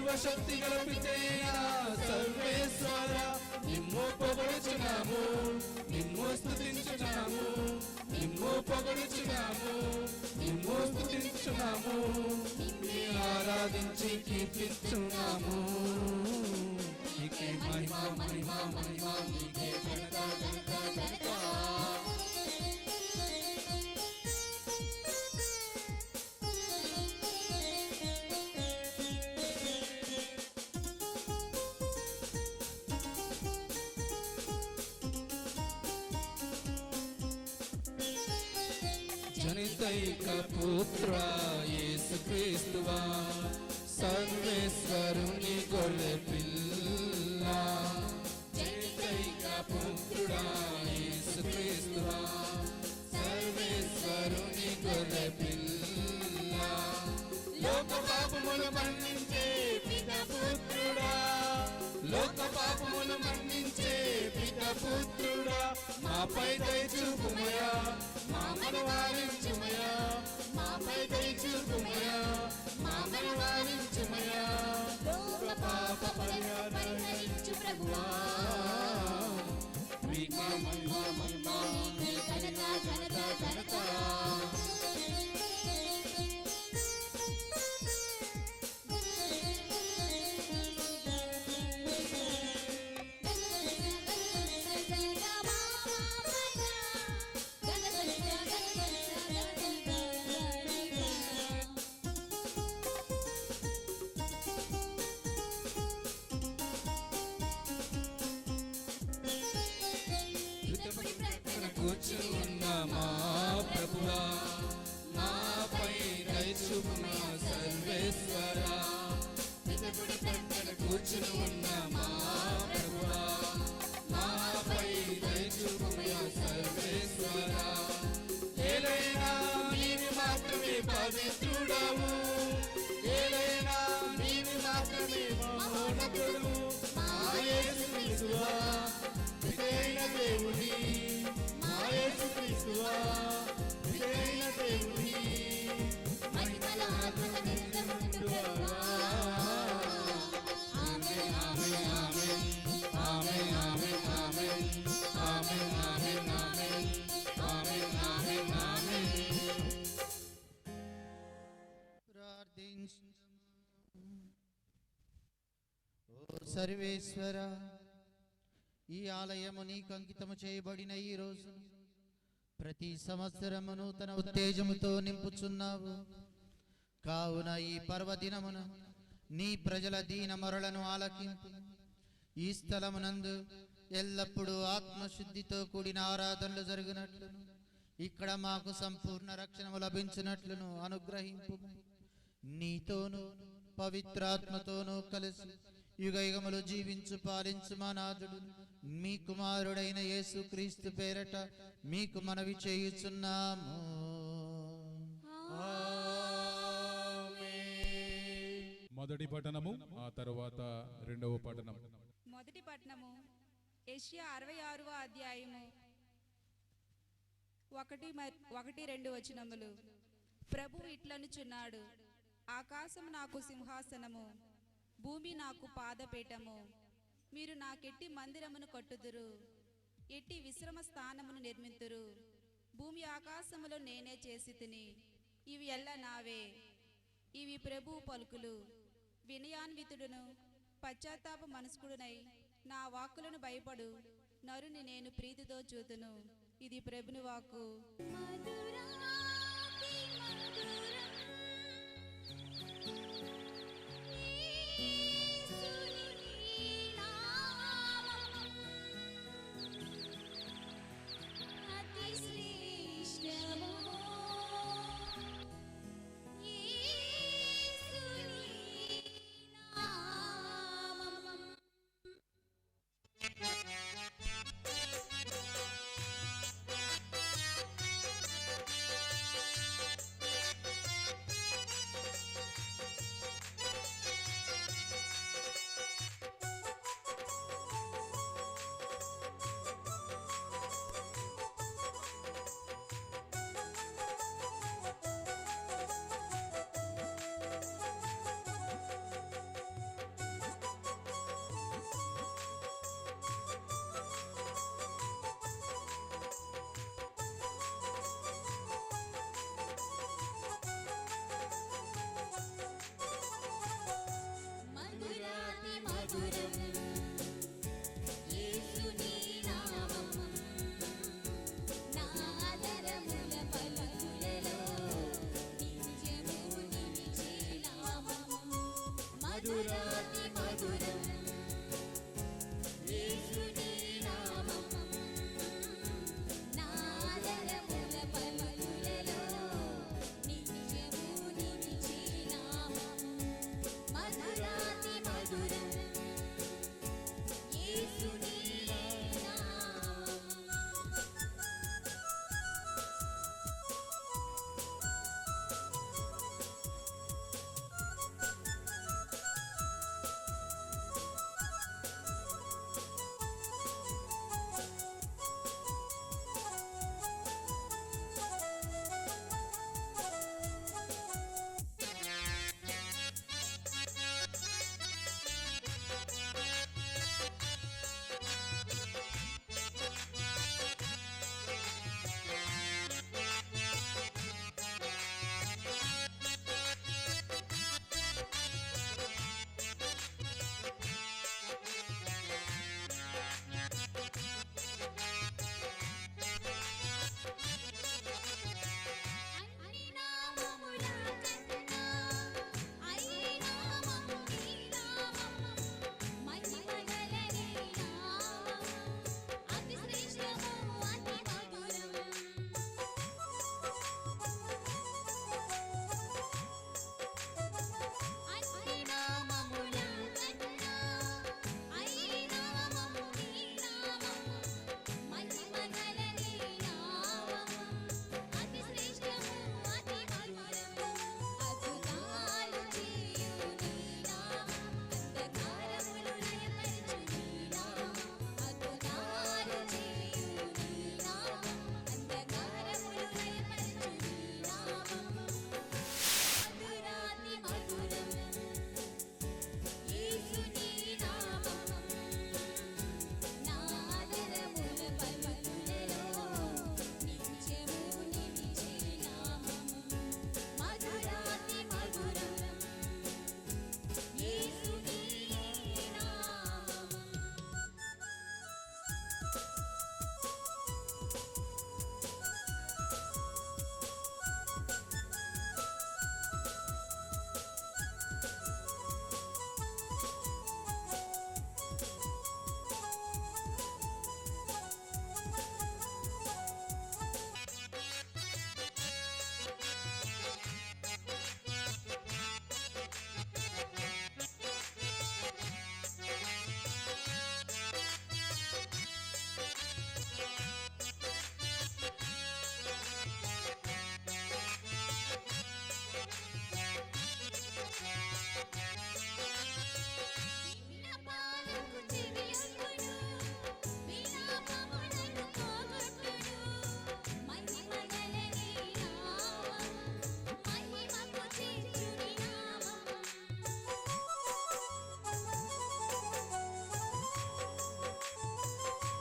సర్వశక్తి గల పితైన సర్వేశ్వర నిన్ను పొగడుచున్నాము, నిన్ను స్తుతించుచున్నాము, నిన్ను పొగడుచున్నాము, నిన్ను స్తుతించుచున్నాము, నిన్నే ఆరాధించి కీర్తించున్నాము. నీకే మహిమ మహిమ మహిమ, నీకే ఘనత ఘనత ఘనత. జనితైక పుత్ర యేసుక్రీస్తువా, సర్వేశ్వరుని గొర్రె పిల్ల. జనితైక పుత్రుడా యేసుక్రీస్తువా, సర్వేశ్వరుని గొర్రె పిల్ల. లోక పాపములు మన్నించే పిత పుత్రుడా, లోక పాపములు మన్నించే పిత పుత్రుడా, మాపై దయ చూపుమయా, మామను వారించుమయా, మాపై దయ చూపుమయా, మామను వారించుమయా. లోక పాప పరిహరించు ప్రభువా, నీకే మహిమ మహిమ, నీకే ఘనత ఘనత ఘనత. కూర్చున్న మా ప్రభువా, మాపై దయ చూపుమా సర్వేశ్వరా. కూర్చుని ఉన్న మా ప్రభువా, మాపై దయ చూపుమా సర్వేశ్వరా. ఏలైనా నీవి మాత్రమే పవిత్రుడవు, ఏలైనా నీవి మాత్రమే మహోన్నతుడు. మా యేసుక్రీస్తువా పితైన దేవుని, మా యేసుక్రీస్తువా పితైన దేవుని, మహిమల ఆత్మల నిత్యముండుగాక. ఆమేన్ ఆమేన్ ఆమేన్ ఆమేన్ ఆమేన్ ఆమేన్ ఆమేన్ ఆమేన్ ఆమేన్ ఆమేన్ ఆమేన్. ప్రార్థించుము. ఓ సర్వేశ్వర, ఈ ఆలయము నీకు అంకితము చేయబడిన ఈ రోజు ప్రతి సంవత్సరము నూతన ఉత్తేజముతో నింపుచున్నావు. కావున ఈ పర్వదినమున నీ ప్రజల దీన మొరలను ఆలకింపు. ఈ స్థలమునందు ఎల్లప్పుడూ ఆత్మశుద్ధితో కూడిన ఆరాధనలు జరుగునట్లును, ఇక్కడ మాకు సంపూర్ణ రక్షణము లభించినట్లును అనుగ్రహింపు. నీతోనూ పవిత్రాత్మతోనూ కలిసి యుగయుగములు జీవించు పాలించు మా నాథుడు మీ కుమారుడైన యేసుక్రీస్తు పేరట మీకు మనవి చేయుచున్నాము. మొదటి పఠనము, ఆ తరువాత రెండవ పఠనం. మొదటి పఠనము యెషయా 66వ అధ్యాయము 1-2 వచనములు. ప్రభువు ఇట్లనుచున్నాడు, ఆకాశము నాకు సింహాసనము, భూమి నాకు పాదపీఠము. మీరు నాకెట్టి మందిరమును కట్టుదురు, ఎట్టి విశ్రమ స్థానమును నిర్మింతురు. భూమి ఆకాశములో నేనే చేసి తిని, ఇవి ఎల్ల నావే. ఇవి ప్రభువు పలుకులు. వినయాన్వితుడును పశ్చాత్తాప మనస్కుడునై నా వాక్కులను భయపడు నరుని నేను ప్రీతితో చూతును. ఇది ప్రభుని వాక్కు. మధురం యేసుని నామం నా ఆదరముల పలుకులలో నిత్యము నిలిచే నామం మధురాతి మధురం యేసుని నామం నా ఆదరముల పలుకులలో నిత్యము నిలిచే నామం మధురాతి మధురం యేసుని నామం అన్ని నామముల కన్నా అయి నామము నీ నామము మహిమగలనే నామము అతి శ్రేష్టము అతి మధురం అన్ని నామముల కన్నా అయి నామము నీ నామము మహిమగలనే నామము అతి శ్రేష్టము అతి మధురం అద్భుతాలు చేయు నీ నామం అంధకారములు లయపరచు నీ నామం అద్భుతాలు చేయు నీ నామం అంధకారములు లయపరచు నీ నామం మధురాతి మధురం యేసుని నామం నా ఆదరముల పలుకులలో నిత్యము నిలిచే నామం మధురాతి మధురం యేసుని నామం విన్నపాలకు చెవియొగ్గును విలాపములను పోగొట్టును మహిమగలనే నామం మహిమకు చేర్చుని నామం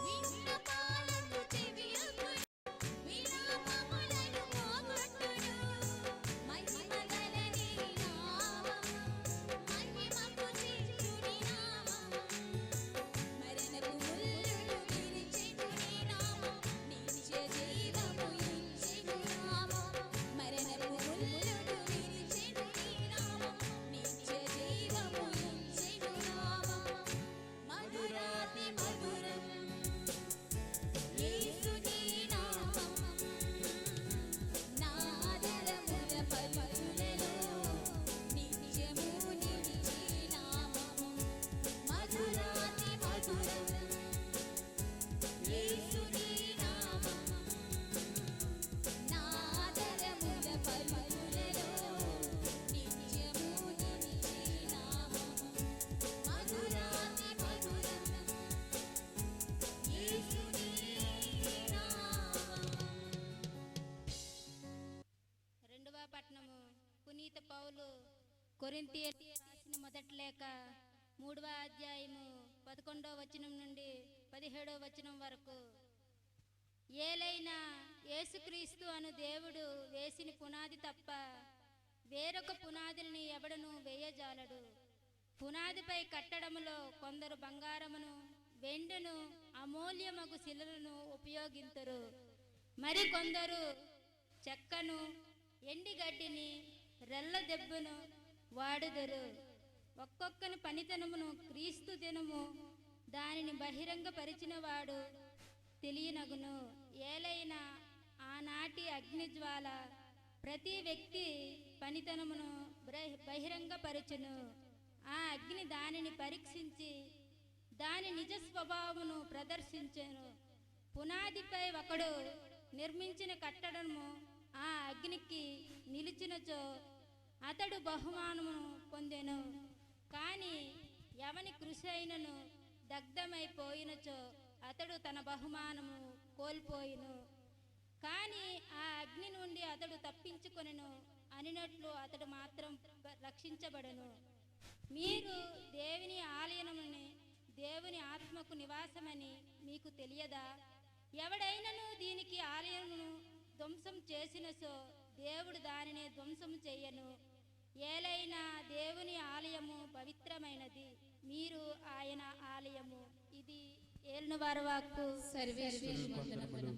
విన్నపాలకు చెవియొగ్గును విలాపములను పోగొట్టును మహిమగలనే నామం మహిమకు చేర్చుని నామం మరణపు ముల్లులు విరిచెను నీ నామం నిత్య జీవము ఇచ్చెను నామం మరణపు ముల్లులు విరిచెను నీ నామం నిత్య జీవము ఇచ్చెను నామం మధురాతి మధురం యేసుని నామం నా ఆదరముల పలుకులలో నిత్యము నిలిచే నామం మధురాతి మధురం యేసుని నామం నా ఆదరముల పలుకులలో నిత్యము నిలిచే నామం మధురాతి మధురం యేసుని నామం రెండవ పట్టణము పునీత పౌలు కొరింథీయులకు రాసిన మొదటి లేఖ 3వ అధ్యాయము 11వ వచనం నుండి 17వ వచనం వరకు. ఏలైనా యేసుక్రీస్తు అను దేవుడు వేసిన పునాది తప్ప వేరొక పునాదిని ఎవడను వేయజాలడు. పునాదిపై కట్టడములో కొందరు బంగారమును వెండును అమూల్యమగు శిలలను ఉపయోగింతురు. మరికొందరు చెక్కను ఎండిగడ్డిని రెల్ల దెబ్బను వాడుదురు. ఒక్కొక్కని పనితనమును క్రీస్తు దినము దానిని బహిరంగపరిచిన వాడు తెలియనగును. ఏలైనా ఆనాటి అగ్నిజ్వాల ప్రతి వ్యక్తి పనితనమును బహిరంగపరచును. ఆ అగ్ని దానిని పరీక్షించి దాని నిజ స్వభావమును ప్రదర్శించెను. పునాదిపై ఒకడు నిర్మించిన కట్టడము ఆ అగ్నికి నిలిచినచో అతడు బహుమానమును పొందెను. కానీ ఎవని కృషి అయినను దగ్ధమైపోయినచో అతడు తన బహుమానము కోల్పోయిను. కానీ ఆ అగ్ని నుండి అతడు తప్పించుకొనెను అనినట్లు అతడు మాత్రం రక్షించబడను. మీరు దేవుని ఆలయమని దేవుని ఆత్మకు నివాసమని మీకు తెలియదా? ఎవడైనను దీనికి ఆలయమును ధ్వంసం చేసినసో దేవుడు దానిని ధ్వంసం చెయ్యను. ఏలైనా దేవుని ఆలయము పవిత్రమైనది, మీరు ఆయన ఆలయము. ఇది ఏలునవారి వాక్కు. సర్వేశ్వరుని వందనములు.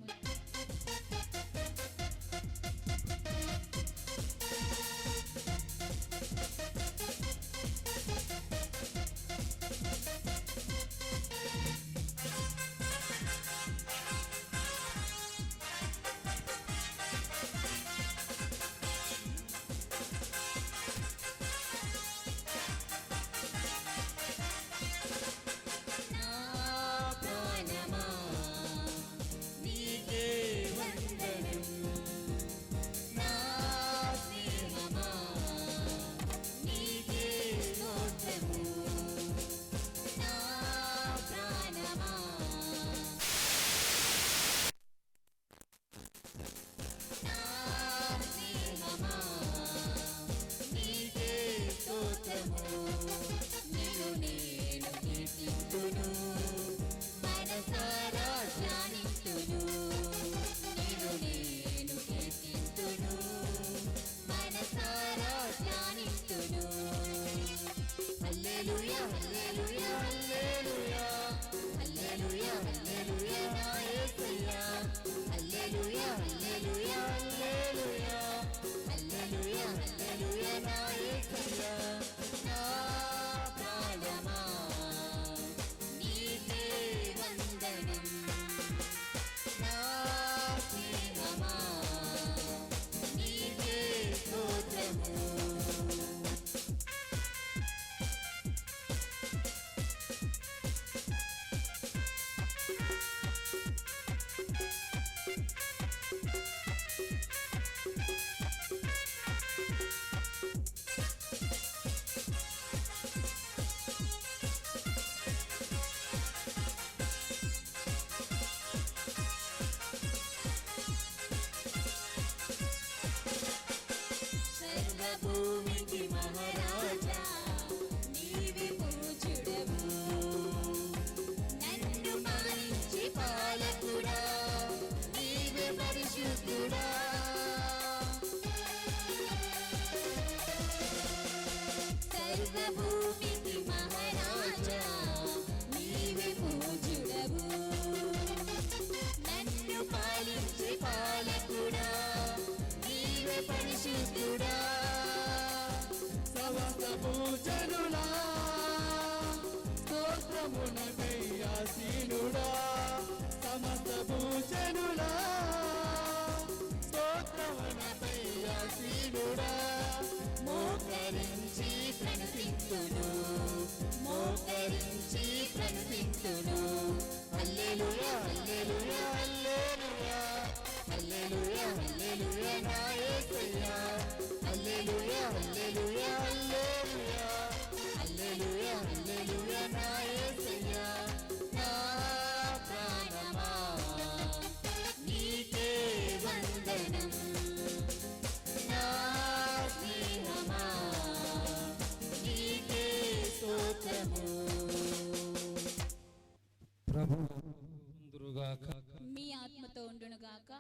మీ ఆత్మతో ఉండునుగాక.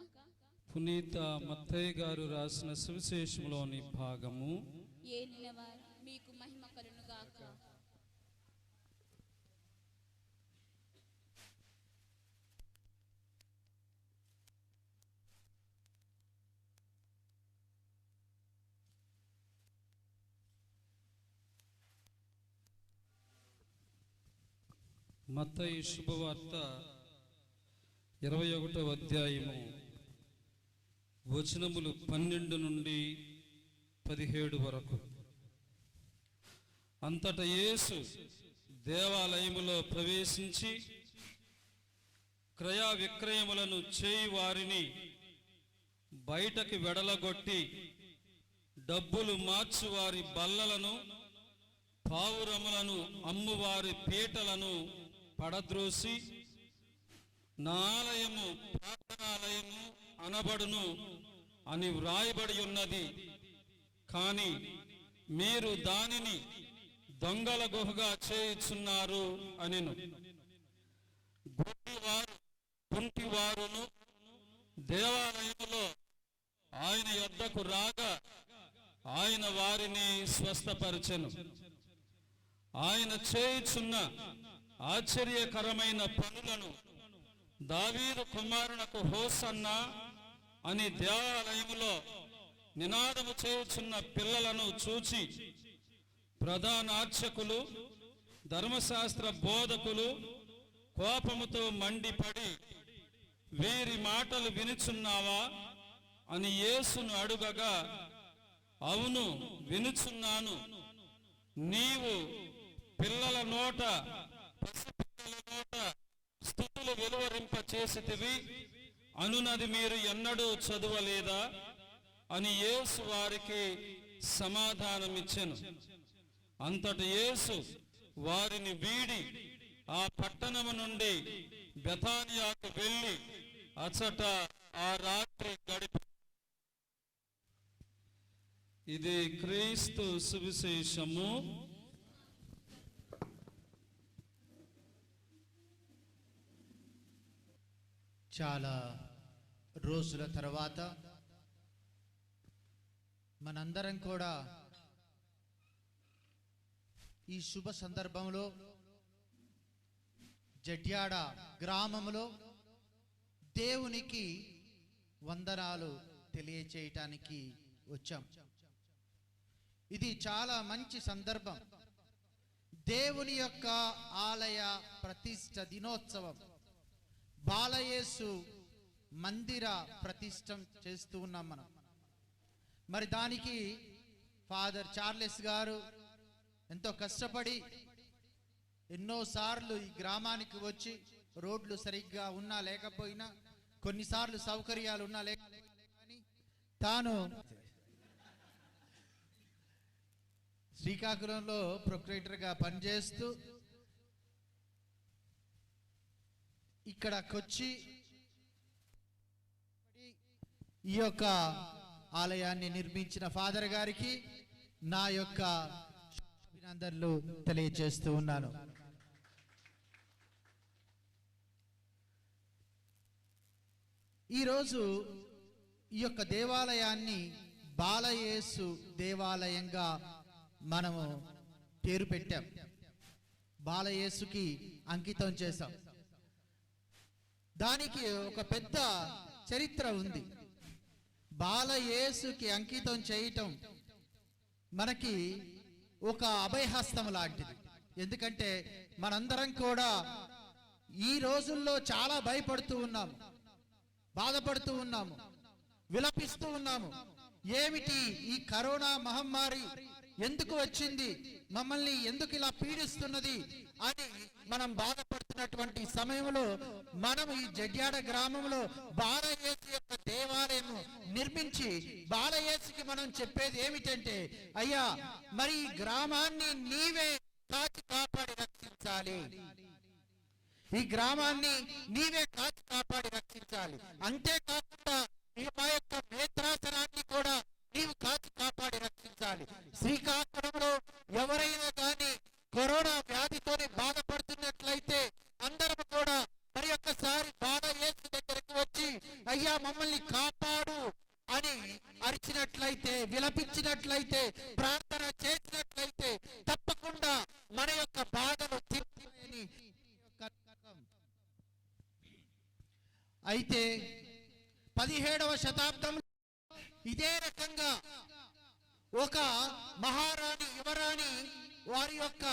పునీత మత్తయి గారు రాసిన సువిశేషంలోని భాగము. ఏలినవారు మీకు మహిమ కలుగునుగాక. మత్తయి శుభవార్త 21వ అధ్యాయము వచనములు 12 నుండి 17 వరకు. అంతటా యేసు దేవాలయములో ప్రవేశించి క్రయ విక్రయములను చేయి వారిని బయటకి వెడలగొట్టి డబ్బులు మార్చువారి బల్లలను పావురములను అమ్మువారి పీటలను పడద్రోసి నా ఆలయము ప్రార్థనాలయము అనబడును అని వ్రాయబడి ఉన్నది, కానీ మీరు దానిని దొంగల గుహగా చేయుచున్నారు అనెను. గుడ్డివారు కుంటివారును దేవాలయములో ఆయన యొద్దకు రాగా ఆయన వారిని స్వస్థపరచెను. ఆయన చేయుచున్న ఆశ్చర్యకరమైన పనులను దావీదు కుమారునకు హోసన్నా అని దేవాలయములో నినాదము చేయుచున్న పిల్లలను చూచి ప్రధాన అర్చకులు ధర్మశాస్త్ర బోధకులు కోపముతో మండిపడి, వీరి మాటలు వినుచున్నావా అని యేసును అడుగగా, అవును వినుచున్నాను, నీవు పిల్లల నోట పసిపిల్లల నోట స్తుతులు వెలువరింప చేసితివి అనునది మీరు ఎన్నడూ చదవలేదా అని యేసు వారికి సమాధానమిచ్చెను. అంతటి యేసు వారిని వీడి ఆ పట్టణము నుండి బెతానియాకు వెళ్ళి అచట ఆ రాత్రి గడిపి. ఇది క్రీస్తు సువిశేషము. చాలా రోజుల తర్వాత మనందరం కూడా ఈ శుభ సందర్భంలో జడ్యాడ గ్రామంలో దేవునికి వందనాలు తెలియచేయటానికి వచ్చాం. ఇది చాలా మంచి సందర్భం. దేవుని యొక్క ఆలయ ప్రతిష్ఠ దినోత్సవం, బాలయేసు మందిర ప్రతిష్ఠ చేస్తూ ఉన్నాం మనం. మరి దానికి ఫాదర్ చార్లెస్ గారు ఎంతో కష్టపడి ఎన్నోసార్లు ఈ గ్రామానికి వచ్చి, రోడ్లు సరిగ్గా ఉన్నా లేకపోయినా, కొన్నిసార్లు సౌకర్యాలు ఉన్నా లేకపోయినా కానీ తాను శ్రీకాకుళంలో ప్రొక్రేటర్గా పనిచేస్తూ ఇక్కడకొచ్చి ఈ యొక్క ఆలయాన్ని నిర్మించిన ఫాదర్ గారికి నా యొక్క అభినందనలు తెలియజేస్తూ ఉన్నాను. ఈరోజు ఈ యొక్క దేవాలయాన్ని బాలయేసు దేవాలయంగా మనము పేరు పెట్టాం, బాలయేసుకి అంకితం చేశాం. దానికి ఒక పెద్ద చరిత్ర ఉంది. బాలయేసుకి అంకితం చేయటం మనకి ఒక అభయహస్తం లాంటిది. ఎందుకంటే మనందరం కూడా ఈ రోజుల్లో చాలా భయపడుతూ ఉన్నాము, బాధపడుతూ ఉన్నాము, విలపిస్తూ ఉన్నాము. ఏమిటి ఈ కరోనా మహమ్మారి ఎందుకు వచ్చింది, మమ్మల్ని ఎందుకు ఇలా పీడిస్తున్నది అని మనం బాధపడుతున్నటువంటి సమయంలో మనం ఈ జడ్యాడ గ్రామంలో బాలయేసు యొక్క దేవాలయం నిర్మించి బాలయేసుకి మనం చెప్పేది ఏమిటంటే, అయ్యా మరి ఈ గ్రామాన్ని నీవే కాచి కాపాడి రక్షించాలి, ఈ గ్రామాన్ని నీవే కాచి కాపాడి రక్షించాలి. అంతేకాకుండా మా యొక్క నేత్రాసనాన్ని కూడా నీవు కాచి కాపాడి రక్షించాలి. శ్రీకాకుళంలో ఎవరైనా కానీ కరోనా వ్యాధితోనే బాధపడుతున్నట్లయితే అందరం కూడా మరి ఒక్కసారి బాలయేసు దగ్గరకు వచ్చి, అయ్యా మమ్మల్ని కాపాడు అని అరిచినట్లయితే, విలపించినట్లయితే, ప్రార్థన చేసినట్లయితే తప్పకుండా మన యొక్క బాధలు తీర్చుకొని. అయితే 17వ శతాబ్దంలో ఇదే రకంగా ఒక మహారాణి యువరాణి వారి యొక్క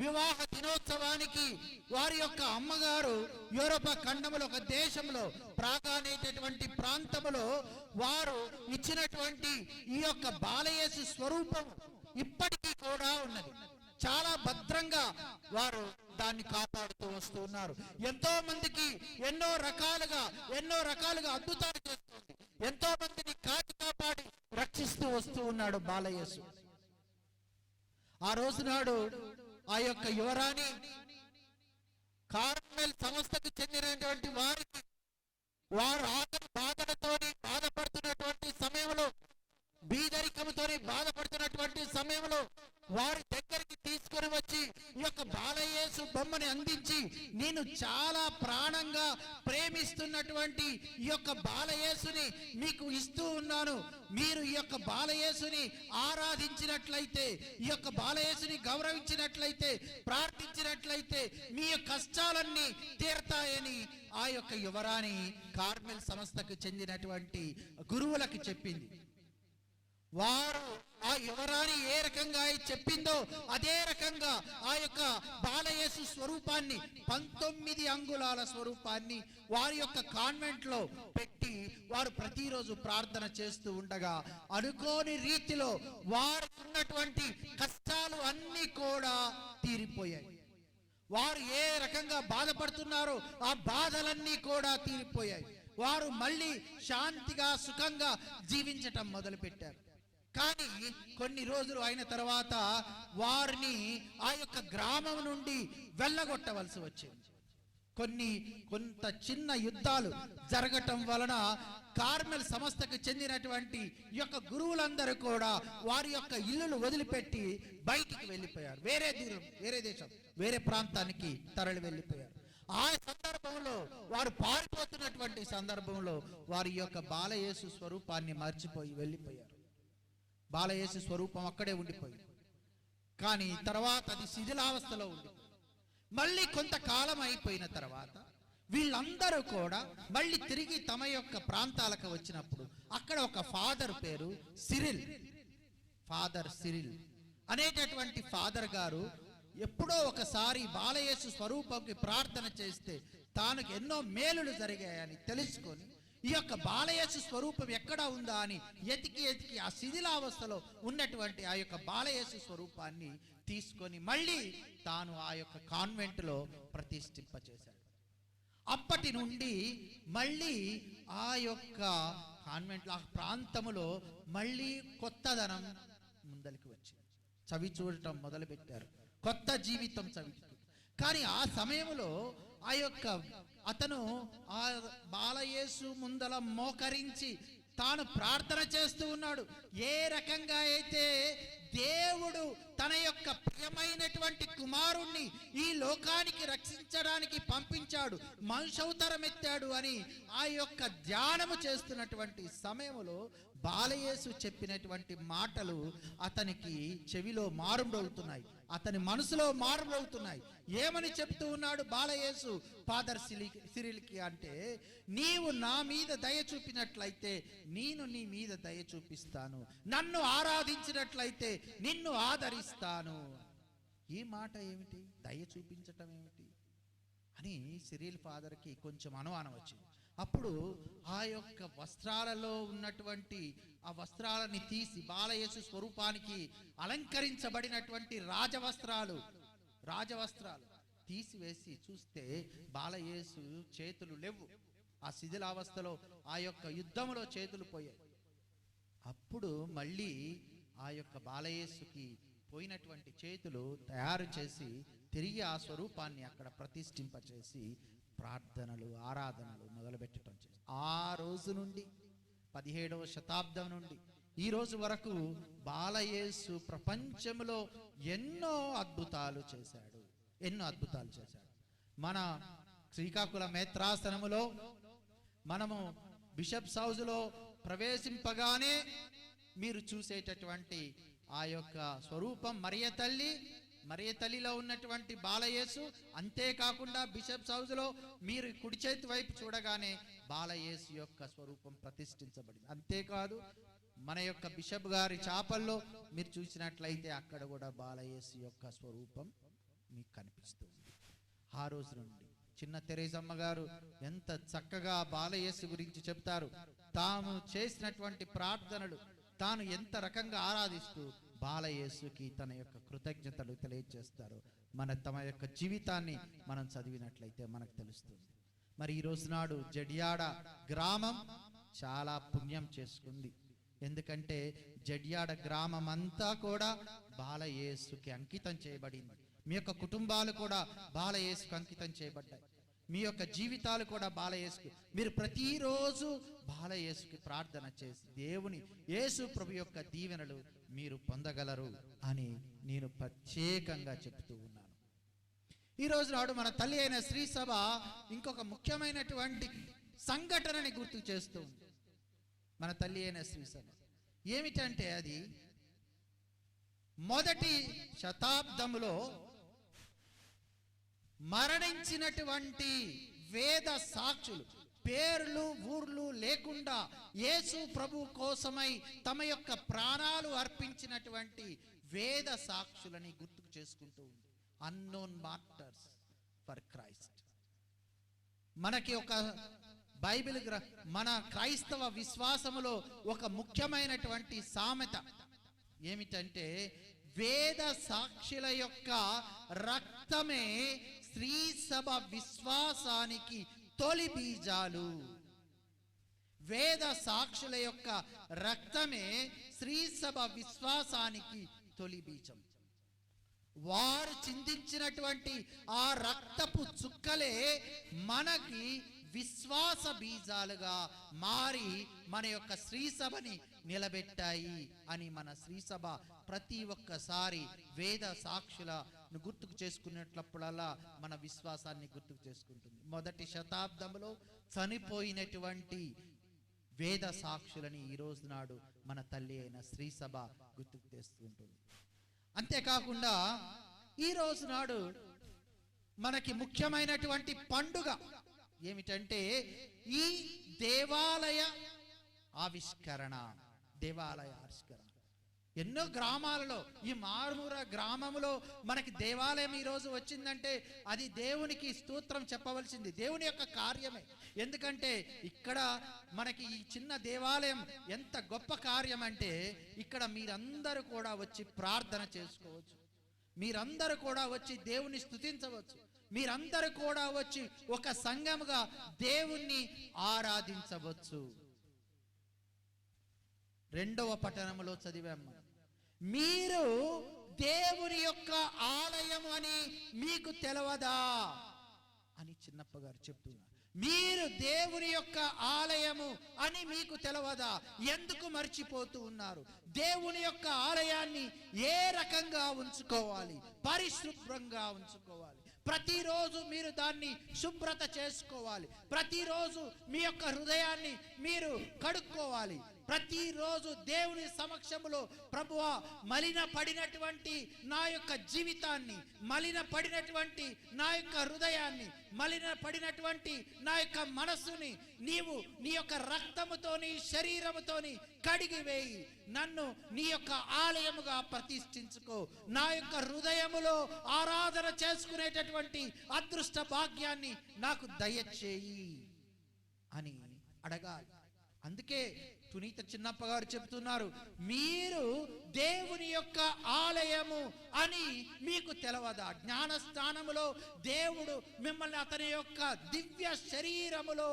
వివాహ దినోత్సవానికి వారి యొక్క అమ్మగారు యూరోపా ఖండములో ఒక దేశంలో ప్రాగానేటటువంటి ప్రాంతములో వారు ఇచ్చినటువంటి ఈ యొక్క బాలయేసు స్వరూపం ఇప్పటికీ కూడా ఉన్నది. చాలా భద్రంగా వారు దాన్ని కాపాడుతూ వస్తూ ఉన్నారు. ఎంతో మందికి ఎన్నో రకాలుగా అద్భుతాలు చేస్తుంది. ఎంతో మందిని కాపాడి రక్షిస్తూ వస్తూ ఉన్నాడు బాలయేసు. ఆ రోజు నాడు ఆ యొక్క యువరాణి కార్మెల్ సంస్థకు చెందినటువంటి వారు ఆకలి బాధలతోని బాధపడుతున్నటువంటి సమయంలో, బీదరికముతోని బాధపడుతున్నటువంటి సమయంలో వారి దగ్గరికి తీసుకొని వచ్చి ఈ యొక్క బాలయేసు బొమ్మని అందించి, నేను చాలా ప్రాణంగా ప్రేమిస్తున్నటువంటి ఈ యొక్క బాలయేసుని మీకు ఇస్తూ ఉన్నాను. మీరు ఈ యొక్క బాలయేసుని ఆరాధించినట్లయితే, ఈ యొక్క బాలయేసుని గౌరవించినట్లయితే, ప్రార్థించినట్లయితే మీ కష్టాలన్నీ తీరతాయని ఆ యొక్క యువరాణి కార్మెల్ సంస్థకు చెందినటువంటి గురువులకు చెప్పింది. వారు ఆ యువరాణి ఏ రకంగా చెప్పిందో అదే రకంగా ఆ యొక్క బాలయేసు స్వరూపాన్ని 19 అంగుళాల స్వరూపాన్ని వారి యొక్క కాన్వెంట్ లో పెట్టి వారు ప్రతిరోజు ప్రార్థన చేస్తూ ఉండగా అనుకోని రీతిలో వారు ఉన్నటువంటి కష్టాలు అన్నీ కూడా తీరిపోయాయి. వారు ఏ రకంగా బాధపడుతున్నారో ఆ బాధలన్నీ కూడా తీరిపోయాయి. వారు మళ్ళీ శాంతిగా సుఖంగా జీవించటం మొదలు పెట్టారు. కానీ కొన్ని రోజులు అయిన తర్వాత వారిని ఆ యొక్క గ్రామం నుండి వెళ్ళగొట్టవలసి వచ్చింది. కొంత చిన్న యుద్ధాలు జరగటం వలన కార్మెల్ సంస్థకు చెందినటువంటి ఈ యొక్క గురువులందరూ కూడా వారి యొక్క ఇల్లులు వదిలిపెట్టి బయటికి వెళ్ళిపోయారు. వేరే దేశం, వేరే ప్రాంతానికి తరలి వెళ్ళిపోయారు. ఆ సందర్భంలో వారు పారిపోతున్నటువంటి సందర్భంలో వారి యొక్క బాలయేసు స్వరూపాన్ని మర్చిపోయి వెళ్ళిపోయారు. బాలయేసు స్వరూపం అక్కడే ఉండిపోయింది. కానీ తర్వాత అది శిథిలావస్థలో ఉండిపోయింది. మళ్ళీ కొంతకాలం అయిపోయిన తర్వాత వీళ్ళందరూ కూడా మళ్ళీ తిరిగి తమ యొక్క ప్రాంతాలకు వచ్చినప్పుడు అక్కడ ఒక ఫాదర్ పేరు ఫాదర్ సిరిల్ అనేటటువంటి ఫాదర్ గారు ఎప్పుడో ఒకసారి బాలయేసు స్వరూపంకి ప్రార్థన చేస్తే తాను ఎన్నో మేలులు జరిగాయని తెలుసుకొని ఈ యొక్క బాలయేసు స్వరూపం ఎక్కడ ఉందా అని ఎతికి ఆ శిథిలావస్థలో ఉన్నటువంటి ఆ యొక్క బాలయేసు స్వరూపాన్ని తీసుకొని మళ్ళీ తాను ఆ యొక్క కాన్వెంట్ లో ప్రతిష్ఠింపచేశాడు. అప్పటి నుండి మళ్ళీ ఆ యొక్క కాన్వెంట్ ఆ ప్రాంతములో మళ్ళీ కొత్తదనం ముందరికి వచ్చింది. చవి చూడటం మొదలు పెట్టారు. కొత్త జీవితం చవి. కానీ ఆ సమయంలో ఆ యొక్క అతను ఆ బాలయేసు ముందల మోకరించి తాను ప్రార్థన చేస్తూ ఉన్నాడు. ఏ రకంగా అయితే దేవుడు తన యొక్క ప్రియమైనటువంటి కుమారుణ్ణి ఈ లోకానికి రక్షించడానికి పంపించాడు, మనుషవతారం ఎత్తాడు అని ఆ యొక్క ధ్యానము చేస్తున్నటువంటి సమయంలో బాలయేసు చెప్పినటువంటి మాటలు అతనికి చెవిలో మారుమ్రోగుతున్నాయి, అతని మనసులో మారుమ్రోగుతున్నాయి. ఏమని చెప్తూ ఉన్నాడు బాలయేసు ఫాదర్ సిరిల్కి అంటే, నీవు నా మీద దయ చూపినట్లయితే నేను నీ మీద దయ చూపిస్తాను, నన్ను ఆరాధించినట్లయితే నిన్ను ఆదరిస్తాను. ఈ మాట ఏమిటి? దయ చూపించటం ఏమిటి అని సిరిల్ ఫాదర్కి కొంచెం అనుమానం వచ్చింది. అప్పుడు ఆ యొక్క వస్త్రాలలో ఉన్నటువంటి ఆ వస్త్రాలని తీసి బాలయేసు స్వరూపానికి అలంకరించబడినటువంటి రాజవస్త్రాలు తీసివేసి చూస్తే బాలయేసు చేతులు లేవు. ఆ శిథిలావస్థలో ఆ యొక్క యుద్ధంలో చేతులు పోయాయి. అప్పుడు మళ్ళీ ఆ యొక్క బాలయేసుకి పోయినటువంటి చేతులు తయారు చేసి తిరిగి ఆ స్వరూపాన్ని అక్కడ ప్రతిష్ఠింపచేసి ప్రార్థనలు ఆరాధనలు మొదలుపెట్టడం చేసి ఆ రోజు నుండి 17వ శతాబ్దం నుండి ఈ రోజు వరకు బాలయేసు ప్రపంచంలో ఎన్నో అద్భుతాలు చేశాడు. మన శ్రీకాకుళం మేత్రాసనములో మనము బిషప్స్ హౌస్లో ప్రవేశింపగానే మీరు చూసేటటువంటి ఆ యొక్క స్వరూపం మరియ తల్లిలో ఉన్నటువంటి బాలయేసు. అంతేకాకుండా బిషప్స్ హౌస్లో మీరు కుడి చేతి వైపు చూడగానే బాలయేసు యొక్క స్వరూపం ప్రతిష్ఠించబడింది. అంతేకాదు మన యొక్క బిషప్ గారి చాపల్లో మీరు చూసినట్లయితే అక్కడ కూడా బాలయేసు యొక్క స్వరూపం మీకు కనిపిస్తుంది. ఆ రోజు నుండి చిన్న తెరేసమ్మ గారు ఎంత చక్కగా బాలయేసు గురించి చెప్తారు. తాము చేసినటువంటి ప్రార్థనలు, తాను ఎంత రకంగా ఆరాధిస్తూ బాలయేసుకి తన యొక్క కృతజ్ఞతలు తెలియజేస్తారు. తమ యొక్క జీవితాన్ని మనం చదివినట్లయితే మనకు తెలుస్తుంది. మరి ఈ రోజు నాడు జడియాడ గ్రామం చాలా పుణ్యం చేసుకుంది. ఎందుకంటే జడియాడ గ్రామం అంతా కూడా బాలయేసుకి అంకితం చేయబడింది. మీ యొక్క కుటుంబాలు కూడా బాలయేసుకు అంకితం చేయబడ్డాయి. మీ యొక్క జీవితాలు కూడా బాలయేసుకు. మీరు ప్రతిరోజు బాలయేసుకి ప్రార్థన చేసి దేవుని యేసు ప్రభు యొక్క దీవెనలు మీరు పొందగలరు అని నేను ప్రత్యేకంగా చెప్తూ ఉన్నాను. ఈ రోజు నాడు మన తల్లి అయిన శ్రీ సభ ఇంకొక ముఖ్యమైనటువంటి సంఘటనని గుర్తు చేస్తూ ఉంది. మన తల్లి అయిన శ్రీ సభ ఏమిటంటే, అది మొదటి శతాబ్దములో మరణించినటువంటి వేద సాక్షులు, పేర్లు ఊర్లు లేకుండా యేసు ప్రభు కోసమై తమ యొక్క ప్రాణాలు అర్పించినటువంటి వేద సాక్షులని గుర్తుకు చేసుకుంటూ ఉంది. Unknown martyrs for Christ. మనకి ఒక బైబిల్ మన క్రైస్తవ విశ్వాసములో ఒక ముఖ్యమైనటువంటి సామెత ఏమిటంటే, వేద సాక్షుల యొక్క రక్తమే స్త్రీ సభ విశ్వాసానికి తొలి బీజాలు. వేద సాక్షుల యొక్క రక్తమే స్త్రీ సభ విశ్వాసానికి తొలి బీజం. వారు చిందించినటువంటి ఆ రక్తపు చుక్కలే మనకి విశ్వాస బీజాలుగా మారి మన యొక్క శ్రీ సభని నిలబెట్టాయి అని మన శ్రీ సభ ప్రతి ఒక్కసారి వేద సాక్షులను గుర్తుకు చేసుకునేటప్పుడల్లా మన విశ్వాసాన్ని గుర్తుకు చేసుకుంటుంది. మొదటి శతాబ్దంలో చనిపోయినటువంటి వేద సాక్షులని ఈ రోజు నాడు మన తల్లి అయిన శ్రీ సభ గుర్తుకు తెస్తుంటుంది. అంతేకాకుండా ఈ రోజు నాడు మనకి ముఖ్యమైనటువంటి పండుగ ఏమిటంటే ఈ దేవాలయ ఆవిష్కరణ. ఎన్నో గ్రామాలలో, ఈ మారుమూర గ్రామంలో మనకి దేవాలయం ఈరోజు వచ్చిందంటే అది దేవునికి స్తోత్రం చెప్పవలసింది, దేవుని యొక్క కార్యమే. ఎందుకంటే ఇక్కడ మనకి ఈ చిన్న దేవాలయం ఎంత గొప్ప కార్యం అంటే, ఇక్కడ మీరందరూ కూడా వచ్చి ప్రార్థన చేసుకోవచ్చు, మీరందరూ కూడా వచ్చి దేవుని స్తుతించవచ్చు, మీరందరూ కూడా వచ్చి ఒక సంఘముగా దేవుణ్ణి ఆరాధించవచ్చు. రెండవ పట్టణంలో చదివాము, మీరు దేవుని యొక్క ఆలయం అని మీకు తెలవదా అని చిన్నప్ప గారు చెప్తున్నారు. మీరు దేవుని యొక్క ఆలయము అని మీకు తెలవదా? ఎందుకు మర్చిపోతూ ఉన్నారు? దేవుని యొక్క ఆలయాన్ని ఏ రకంగా ఉంచుకోవాలి? పరిశుభ్రంగా ఉంచుకోవాలి. ప్రతిరోజు మీరు దాన్ని శుభ్రత చేసుకోవాలి. ప్రతిరోజు మీ యొక్క హృదయాన్ని మీరు కడుక్కోవాలి. ప్రతిరోజు దేవుని సమక్షంలో, ప్రభువా, మలిన పడినటువంటి నా యొక్క జీవితాన్ని, మలిన పడినటువంటి నా యొక్క హృదయాన్ని, మలిన పడినటువంటి నా యొక్క మనస్సుని నీవు నీ యొక్క రక్తముతోని శరీరముతోని కడిగివేయి. నన్ను నీ యొక్క ఆలయముగా ప్రతిష్ఠించుకో. నా యొక్క హృదయములో ఆరాధన చేసుకునేటటువంటి అదృష్ట భాగ్యాన్ని నాకు దయచేయి అని అడగాలి. అందుకే సునీత చిన్నప్ప గారు చెప్తున్నారు, మీరు దేవుని యొక్క ఆలయము అని మీకు తెలవదా? జ్ఞానస్థానములో దేవుడు మిమ్మల్ని అతని యొక్క దివ్య శరీరములో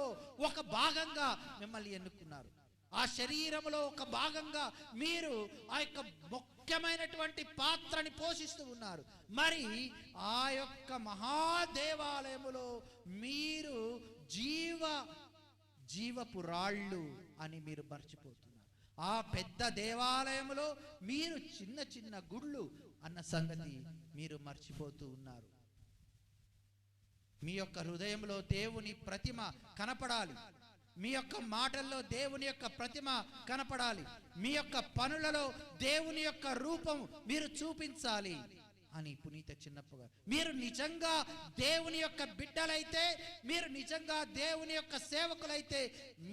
ఒక భాగంగా మిమ్మల్ని ఎన్నుకున్నారు. ఆ శరీరములో ఒక భాగంగా మీరు ఆ యొక్క ముఖ్యమైనటువంటి పాత్రని పోషిస్తూ ఉన్నారు. మరి ఆ యొక్క మహాదేవాలయములో మీరు జీవపు రాళ్ళు అని మీరు మర్చిపోతున్నారు. ఆ పెద్ద దేవాలయంలో మీరు చిన్న చిన్న గుళ్ళు అన్న సంగతి మీరు మర్చిపోతూ ఉన్నారు. మీ యొక్క హృదయంలో దేవుని ప్రతిమ కనపడాలి. మీ యొక్క మాటల్లో దేవుని యొక్క ప్రతిమ కనపడాలి. మీ యొక్క పనులలో దేవుని యొక్క రూపం మీరు చూపించాలి అని పునీత చిన్నప్ప గారు. మీరు నిజంగా దేవుని యొక్క బిడ్డలైతే, మీరు నిజంగా దేవుని యొక్క సేవకులైతే,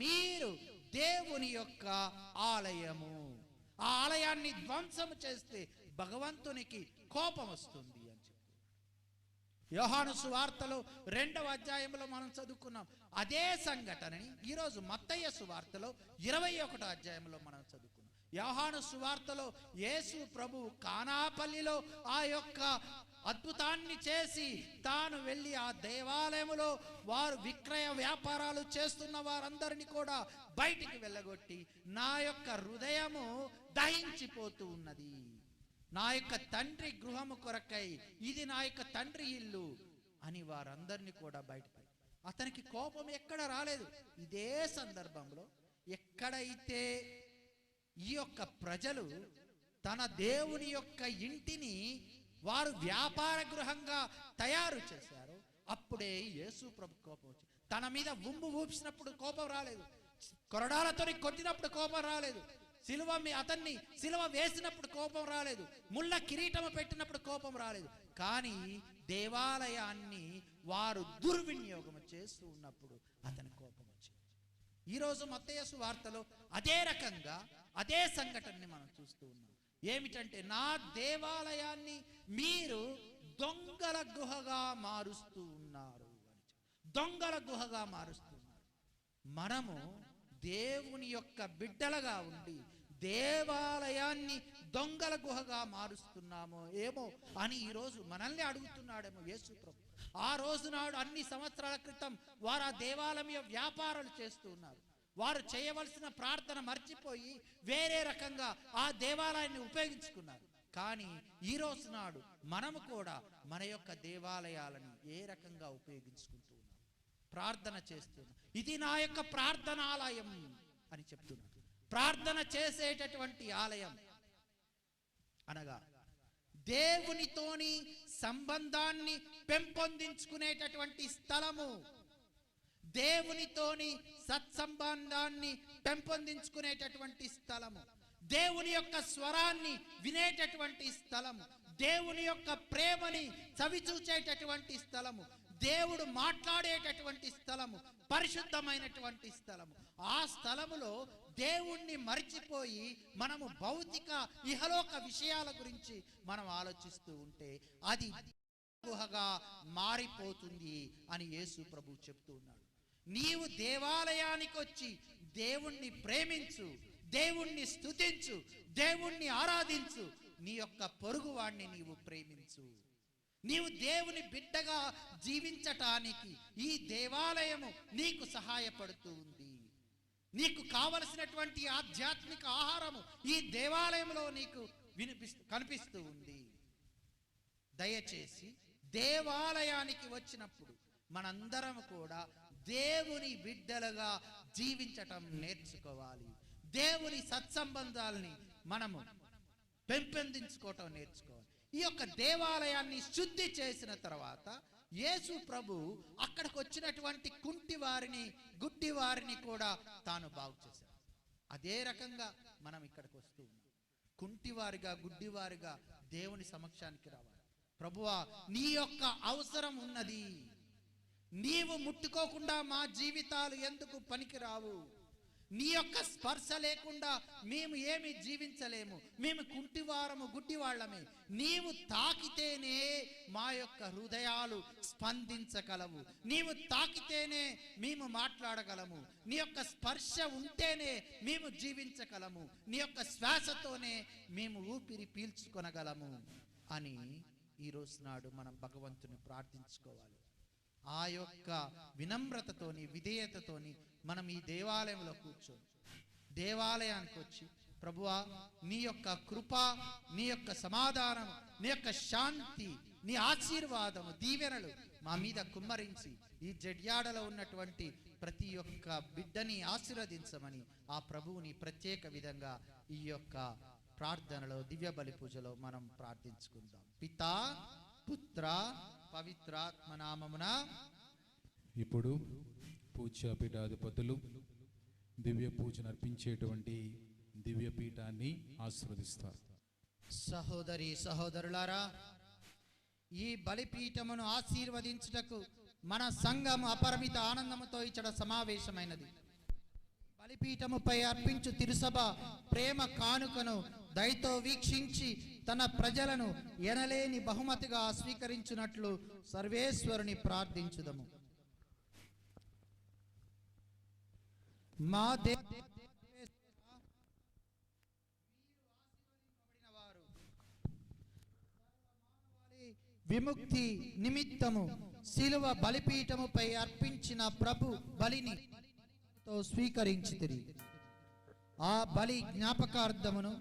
మీరు దేవుని యొక్క ఆలయము. ఆ ఆలయాన్ని ధ్వంసము చేస్తే భగవంతునికి కోపం వస్తుంది అని చెప్పి యోహాను సువార్తలో 2వ అధ్యాయంలో మనం చదువుకున్నాం అదే సంఘటనని ఈరోజు మత్తయి సువార్తలో 21వ అధ్యాయంలో మనం చదువుకున్నాం. యోహాను సువార్తలో యేసు ప్రభు కానాపల్లిలో ఆ యొక్క అద్భుతాన్ని చేసి తాను వెళ్ళి ఆ దేవాలయములో వారు విక్రయ వ్యాపారాలు చేస్తున్న వారందరినీ కూడా బయటికి వెళ్ళగొట్టి నా యొక్క హృదయము దహించిపోతూ ఉన్నది, నా యొక్క తండ్రి గృహము కొరకై ఇది నా యొక్క తండ్రి ఇల్లు అని వారందరినీ కూడా బయటకు. అతనికి కోపం ఎక్కడ రాలేదు. ఇదే సందర్భంలో ఎక్కడైతే ఈ యొక్క ప్రజలు తన దేవుని యొక్క ఇంటిని వారు వ్యాపార గృహంగా తయారు చేశారు, అప్పుడే యేసు ప్రభు కోపం వచ్చింది. తన మీద ఉమ్ము ఊపిసినప్పుడు కోపం రాలేదు, కొరడాలతో కొట్టినప్పుడు కోపం రాలేదు, అతన్ని సిలువ వేసినప్పుడు కోపం రాలేదు, ముళ్ళ కిరీటము పెట్టినప్పుడు కోపం రాలేదు. కానీ దేవాలయాన్ని వారు దుర్వినియోగం చేస్తూ ఉన్నప్పుడు అతని కోపం వచ్చింది. ఈరోజు మత్తయి సువార్తలో అదే రకంగా అదే సంఘటనని మనం చూస్తూ ఉన్నాం. ఏమిటంటే నా దేవాలయాన్ని మీరు దొంగల గుహగా మారుస్తూ ఉన్నారు, దొంగల గుహగా మారుస్తున్నారు. మనము దేవుని యొక్క బిడ్డలుగా ఉండి దేవాలయాన్ని దొంగల గుహగా మారుస్తున్నామో ఏమో అని ఈరోజు మనల్ని అడుగుతున్నాడేమో యేసు ప్రభు. ఆ రోజు నాడు అన్ని సంవత్సరాల క్రితం వారు ఆ దేవాలయం వ్యాపారాలు చేస్తూ ఉన్నారు. వారు చేయవలసిన ప్రార్థన మర్చిపోయి వేరే రకంగా ఆ దేవాలయాన్ని ఉపయోగించుకున్నారు. కానీ ఈ రోజు నాడు మనము కూడా మన యొక్క దేవాలయాలను ఏ రకంగా ఉపయోగించుకుంటూ ఉన్నాం, ప్రార్థన చేస్తున్నాం. ఇది నా యొక్క ప్రార్థనాలయం అని చెప్తున్నాను. ప్రార్థన చేసేటటువంటి ఆలయం అనగా దేవునితోని సంబంధాన్ని పెంపొందించుకునేటటువంటి స్థలము, దేవునితోని సత్సంబంధాన్ని పెంపొందించుకునేటటువంటి స్థలము, దేవుని యొక్క స్వరాన్ని వినేటటువంటి స్థలము, దేవుని యొక్క ప్రేమని చవిచూచేటటువంటి స్థలము, దేవుడు మాట్లాడేటటువంటి స్థలము, పరిశుద్ధమైనటువంటి స్థలము. ఆ స్థలములో దేవుణ్ణి మరిచిపోయి మనము భౌతిక ఇహలోక విషయాల గురించి మనం ఆలోచిస్తూ ఉంటే అది గుహగా మారిపోతుంది అని యేసు ప్రభు చెప్తూ ఉన్నాడు. నీవు దేవాలయానికి వచ్చి దేవుణ్ణి ప్రేమించు, దేవుణ్ణి స్తుతించు, దేవుణ్ణి ఆరాధించు, నీ యొక్క పొరుగువాణ్ణి నీవు ప్రేమించు. నీవు దేవుని బిడ్డగా జీవించటానికి ఈ దేవాలయము నీకు సహాయపడుతూ ఉంది. నీకు కావలసినటువంటి ఆధ్యాత్మిక ఆహారము ఈ దేవాలయంలో నీకు కనిపిస్తూ ఉంది. దయచేసి దేవాలయానికి వచ్చినప్పుడు మనందరం కూడా దేవుని బిడ్డలుగా జీవించటం నేర్చుకోవాలి. దేవుని సత్సంబంధాలని మనము పెంపొందించుకోవటం నేర్చుకోవాలి. ఈ యొక్క దేవాలయాన్ని శుద్ధి చేసిన తర్వాత యేసు ప్రభు అక్కడికి వచ్చినటువంటి కుంటి వారిని, గుడ్డి వారిని కూడా తాను బాగు చేశాడు. అదే రకంగా మనం ఇక్కడికి వస్తూ ఉన్నాం. కుంటివారిగా, గుడ్డివారిగా దేవుని సమక్షానికి రావాలి. ప్రభువా, నీ యొక్క అవసరం ఉన్నది, నీవు ముట్టుకోకుండా మా జీవితాలు ఎందుకు పనికిరావు, నీ యొక్క స్పర్శ లేకుండా మేము ఏమి జీవించలేము, మేము కుంటివారము, గుడ్డివాళ్ళమే, నీవు తాకితేనే మా యొక్క హృదయాలు స్పందించగలవు, నీవు తాకితేనే మేము మాట్లాడగలము, నీ యొక్క స్పర్శ ఉంటేనే మేము జీవించగలము, నీ యొక్క శ్వాసతోనే మేము ఊపిరి పీల్చుకొనగలము అని ఈరోజు నాడు మనం భగవంతుని ప్రార్థించుకోవాలి. ఆ యొక్క వినమ్రతతోని, విధేయతతోని మనం ఈ దేవాలయంలో కూర్చొని దేవాలయానికి వచ్చి ప్రభువా, నీ యొక్క కృప, నీ యొక్క సమాధానం, నీ యొక్క శాంతి, నీ ఆశీర్వాదము, దీవెనలు మా మీద కుమ్మరించి ఈ జడ్యాడలో ఉన్నటువంటి ప్రతి ఒక్క బిడ్డని ఆశీర్వదించమని ఆ ప్రభువుని ప్రత్యేక విధంగా ఈ యొక్క ప్రార్థనలో, దివ్య బలి పూజలో మనం ప్రార్థించుకుందాం. పితా, పుత్ర, పవిత్రాత్మ నామమున. ఇప్పుడు పూజ్య పీఠాధిపతులు దివ్య పూజను అర్పించేటువంటి దివ్య పీఠాన్ని ఆశీర్వదిస్తారు. సహోదరి సహోదరులారా, ఈ బలిపీఠమును ఆశీర్వదించుటకు మన సంఘం అపరిమిత ఆనందముతో ఇచ్చట సమావేశమైనది. బలిపీఠముపై అర్పించు తిరుసభ ప్రేమ కానుకను దయతో వీక్షించి తన ప్రజలను ఎనలేని బహుమతిగా స్వీకరించినట్లు సర్వేశ్వరుని ప్రార్థించుదము. మా విముక్తి నిమిత్తము శిలువ బలిపీఠముపై అర్పించిన ప్రభు బలిని స్వీకరించితిరి. ఆ బలి జ్ఞాపకార్థమును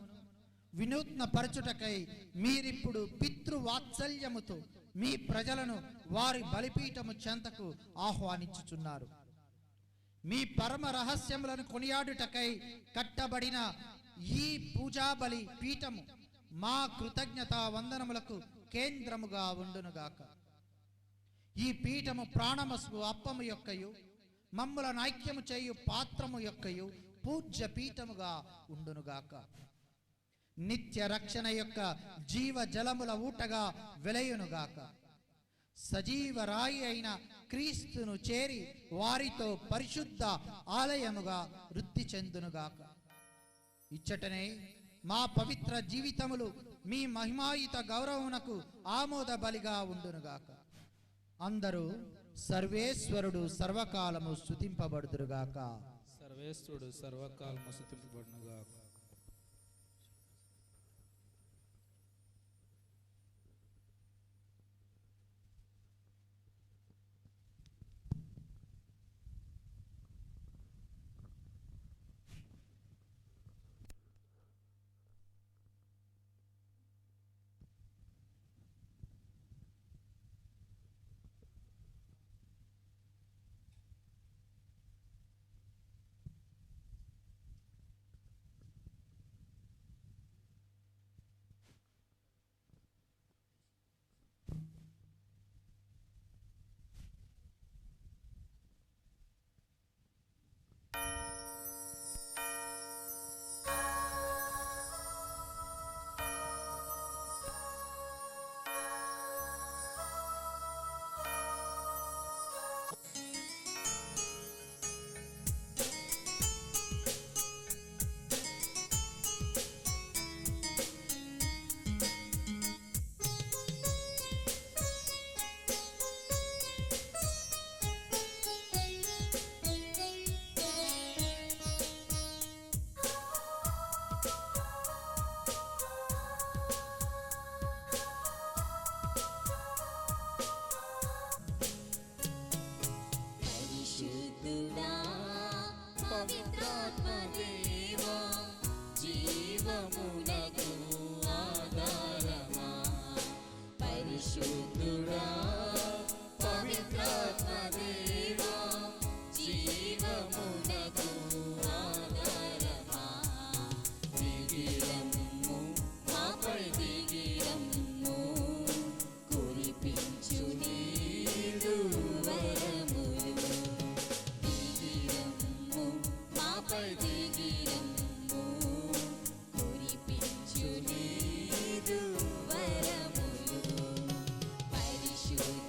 వినూత్న పరచుటకై మీరిప్పుడు పితృవాత్సల్యముతో మీ ప్రజలను వారి బలిపీఠము చెంతకు ఆహ్వానించుచున్నారు. మీ పరమ రహస్యములను కొనియాడుటకై కట్టబడిన ఈ పూజా బలి పీఠము మా కృతజ్ఞతా వందనములకు కేంద్రముగా ఉండునుగాక. ఈ పీఠము ప్రాణమసు అప్పము యొక్కయు మమ్ములను ఐక్యము చేయు పాత్రము యొక్కయు పూజ్య పీఠముగా ఉండునుగాక. నిత్య రక్షణ యొక్క జీవ జలముల ఊటగా వెలయునుగాక. సజీవ రాయి అయిన క్రీస్తును చేరి వారితో పరిశుద్ధ ఆలయముగా వృద్ధి చెందునుగాక. ఇచ్చటనే మా పవిత్ర జీవితములు మీ మహిమాయుత గౌరవమునకు ఆమోద బలిగా ఉండునుగాక. అందరూ సర్వేశ్వరుడు సర్వకాలము స్తుతింపబడుదురుగాక. సర్వేశ్వరుడు సర్వకాలము స్తుతింపబడునుగాక. పరిశుద్ధుడా పవిత్రాత్మ దేవా జీవమునకు ఆధారమా. పరిశుద్ధుడా పవిత్రాత్మ దేవా జీవమునకు ఆధారమా. దిగిరమ్ము మాపై దిగిరమ్ము కురిపించు నీదు వరములు. దిగిరమ్ము మాపై దిగిరమ్ము కురిపించు నీదు వరములు. పరిశుద్ధ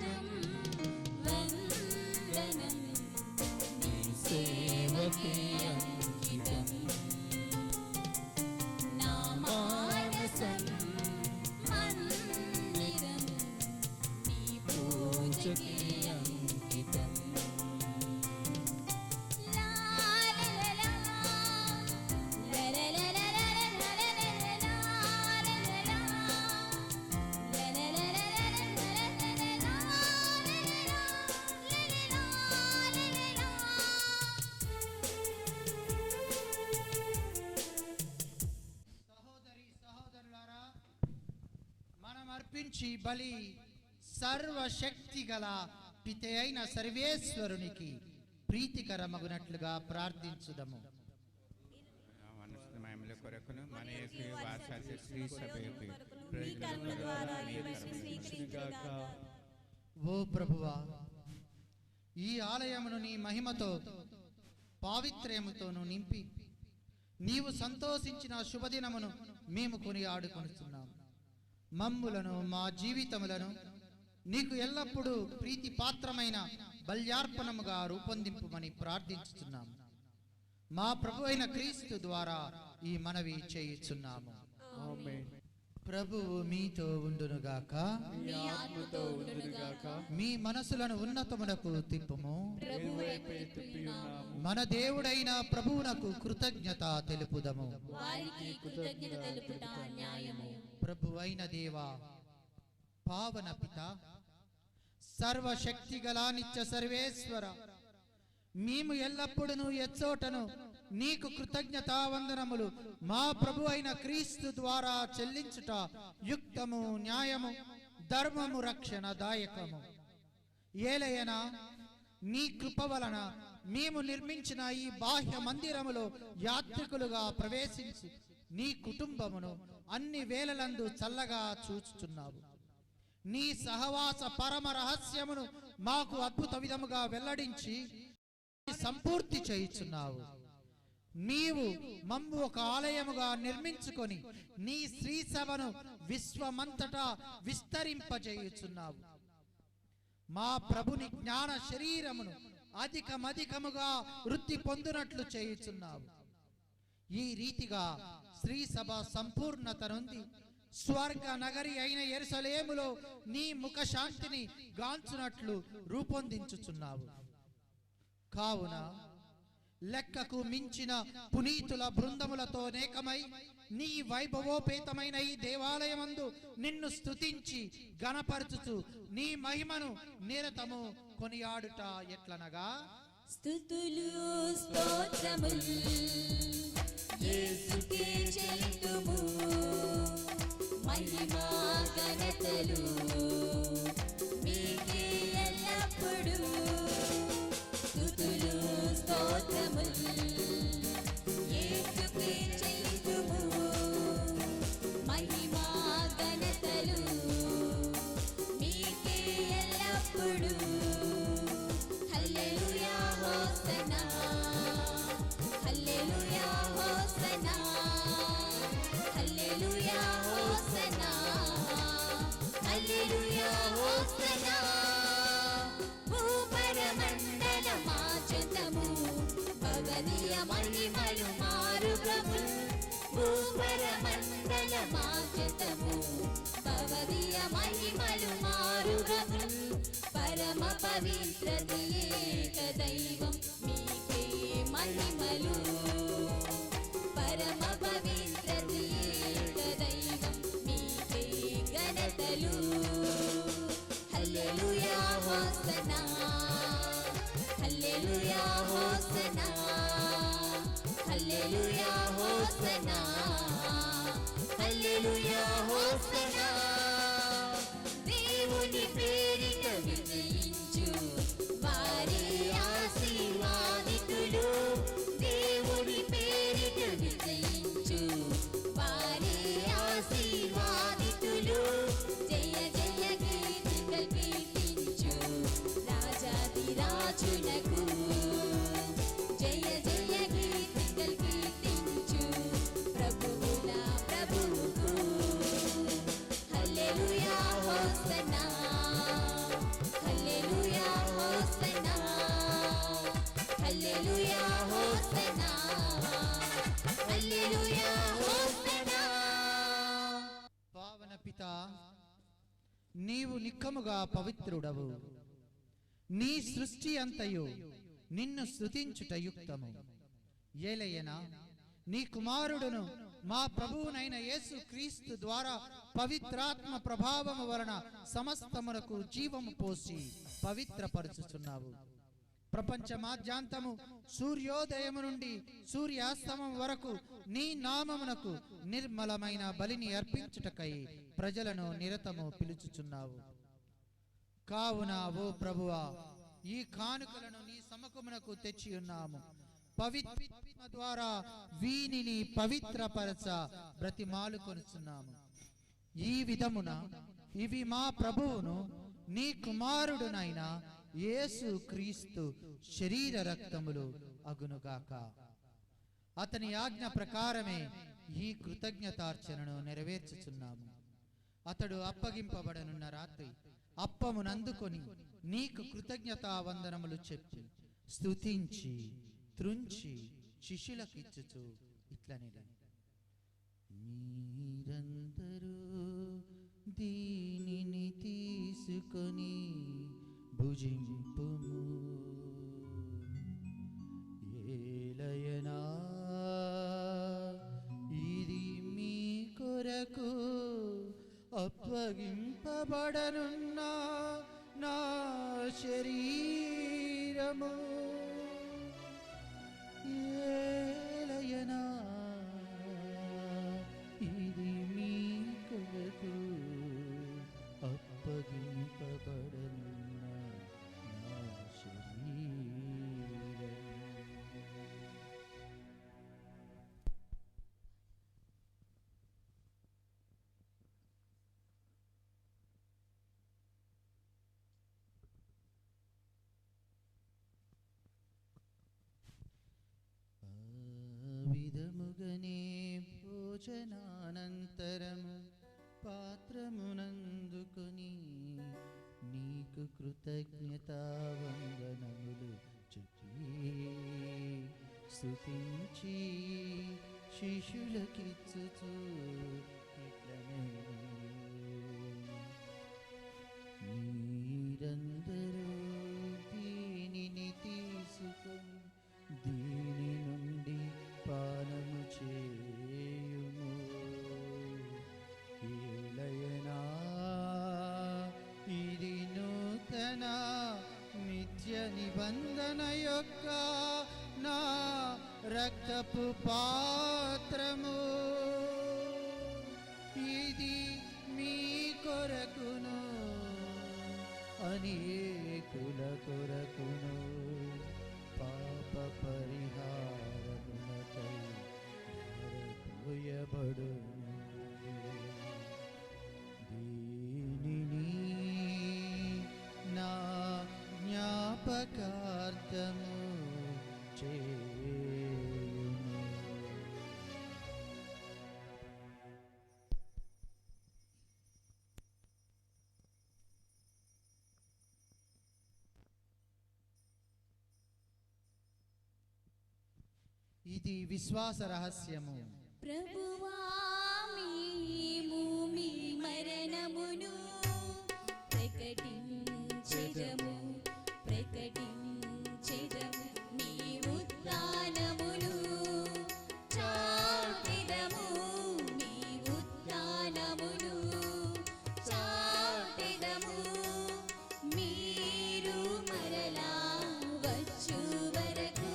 వందనం వందనం నీ సేవకే అంకితం నా మానసం మందిరం నీ పూజకే అంకితం లా లా లా లా లా లా లా సహోదరి సహోదరులారా, మనం అర్పించి బలి సర్వశక్తి గల పితే అయిన సర్వేశ్వరునికి ప్రీతికరమగునట్లుగా ప్రార్థించుదము. మనసుమయముల కొరకును మన యొక్క వాసాది శ్రీ సభ యొక్క మీ ప్రయోజనం కర్మ ద్వారా ఈ కొరకు బలిని స్వీకరించుగాక. ఓ ప్రభువా, ఈ ఆలయమును నీ మహిమతో పావిత్ర్యముతోను నింపి నీవు సంతోషించిన శుభదినమును మేము కొని ఆడుకొనుచున్నాము. మమ్ములను మా జీవితములను నీకు ఎల్లప్పుడూ ప్రీతి పాత్రమైన బల్యార్పణముగా రూపొందింపుమని ప్రార్థించుచున్నాము. మా ప్రభు అయిన క్రీస్తు ద్వారా ఈ మనవి చేయుచున్నాము. ప్రభువు మీతో ఉండునుగాక. మీ ఆత్మతో ఉండునుగాక. మీ మనసులను ఉన్నతమునకు తిప్పుము. ప్రభువు వైపు తిప్పుచున్నాము. మన దేవుడైన ప్రభువునకు కృతజ్ఞత తెలుపుదము. వారికి కృతజ్ఞత తెలుపుట న్యాయము. ప్రభు అయిన దేవా, పావన పిత, సర్వశక్తి గల నిత్య సర్వేశ్వర, మేము ఎల్లప్పుడూ ఎచ్చోటను నీకు కృతజ్ఞతా వందనములు మా ప్రభు అయిన క్రీస్తు ద్వారా చెల్లించుట యుక్తము, న్యాయము, ధర్మము, రక్షణ దాయకము. ఏలయనా నీ కృప వలన మేము నిర్మించిన ఈ బాహ్య మందిరములో యాత్రికులుగా ప్రవేశించి నీ కుటుంబమును అన్ని వేళలందు చల్లగా చూచుచున్నావు. నీ సహవాస పరమ రహస్యమును మాకు అద్భుత విధముగా వెల్లడించి సంపూర్తి చేయుచున్నావు. నీవు మమ్ము ఒక ఆలయముగా నిర్మించుకొని నీ శ్రీ సభను విశ్వమంతటా విస్తరింపజేయుచున్నావు. మా ప్రభుని జ్ఞాన శరీరమును అధికమధికముగా వృద్ధి పొందునట్లు చేయుచున్నావు. ఈ రీతిగా శ్రీ సభ సంపూర్ణత నుండి స్వర్గ నగరి అయిన యెరూషలేములో నీ ముఖ శాంతిని గాంచునట్లు రూపొందించుచున్నావు. కావున లెక్కకు మించిన పునీతుల బృందములతో నేకమై నీ వైభవోపేతమైన ఈ దేవాలయమందు నిన్ను స్తుతించి గణపరచుచు నీ మహిమను నిరతము కొనియాడుట ఎట్లనగా, స్తుతులు స్తోత్రములు యేసుకే చెల్లుము. మహిమా ఘనతలు మీకే ఎల్లప్పుడూ. స్తుతులు స్తోత్రములు యేసుకే చెల్లుము. మహిమా ఘనతలు మీకే ఎల్లప్పుడూ. Hallelujah hosanna, hallelujah hosanna, hallelujah hosanna, hallelujah hosanna. భూపరమండలమాచతము భగనీయ మహిమలు మారు ప్రభుల్. భూపరమండలమాచతము భగనీయ మహిమలు మారు ప్రభుల్. పరమ పవిత్రతి ఏక దైవం మీకే మహిమలు. పరమ పవిత్రతి ఏక దైవం మీకే ఘనతలు. Hallelujah hosanna, hallelujah hosanna, hallelujah hosanna, hallelujah hosanna. దేవుని పేరిట విజయించు వారి ఆశీర్వాదితులు. దేవుని పేరిట విజయించు వారి ఆశీర్వాదితులు. జయ జయ గీతికలు కీర్తించు రాజాది రాజులకు. జయ జయ గీతికలు కీర్తించు ప్రభువుల ప్రభువుకు. హల్లెలూయా హోసన్నా, అధికముగా పవిత్రుడవు. నీ సృష్టి అంతయు నిన్ను స్తుతించుట యుక్తము. ఏలయనా నీ కుమారుడును మా ప్రభువునైన యేసు క్రీస్తు ద్వారా పవిత్రాత్మ ప్రభావము వలన సమస్తమునకు జీవము పోసి పవిత్రపరచుచున్నావు. ప్రపంచమాద్యాంతము సూర్యోదయము నుండి సూర్యాస్తమం వరకు నీ నామమునకు నిర్మలమైన బలిని అర్పించుటకై ప్రజలను నిరతము పిలుచుచున్నావు. కావున ఓ ప్రభువా, ఈ కానుకలను నీ సముఖమునకు తెచ్చి ఉన్నాము. పవిత్రాత్మ ద్వారా వీనిని పవిత్రపరచ బ్రతిమాలు కొనుచున్నాము. ఈ విధమున ఇవి మా ప్రభువును నీ కుమారుడునైన యేసు క్రీస్తు శరీర రక్తములు అగునుగాక. అతని ఆజ్ఞ ప్రకారమే ఈ కృతజ్ఞతార్చనను నెరవేర్చుచున్నాము. అతడు అప్పగింపబడనున్న రాత్రి అప్పమునందుకొని నీకు కృతజ్ఞతా వందనములు చెప్పి స్తుతించి త్రుంచి శిష్యులకిచ్చుచు ఇట్లనేది, మీరందరూ దీనిని తీసుకొని భుజింపుము. ఏలయనా ఇది మీ కొరకు అప్పగింపబడనున్న నా శరీరము. ఏలయనా ఇది మీ కొరకు అప్పగింపబడనున్న నా శరీరము. విధముగనే భోజనానంతరము పాత్రమునందుకొని నీకు కృతజ్ఞతా వందనములు చెప్పి స్తుతించి శిష్యులకిచ్చుచు ఇట్లనెను, మీరందరూ దీనిని తీసుకొని దీని నుండి పానము చేయుము. ఏలయనా ఇది నూతన నిత్య నిబంధన యొక్క నా రక్తపు పాత్రము. ఇది మీ కొరకును అనేకుల కొరకును పాప పరిహారమునకై ధారపోయబడును. దీనిని నా జ్ఞాపకార్థము చేయుము. ఇది విశ్వాస రహస్యము. ప్రభువా మేము మీ మరణమును ప్రకటించెదము నీ ఉత్థానమును చాటెదము నీ ఉత్థానమును చాటెదము. మీరు మరలా వచ్చు వరకు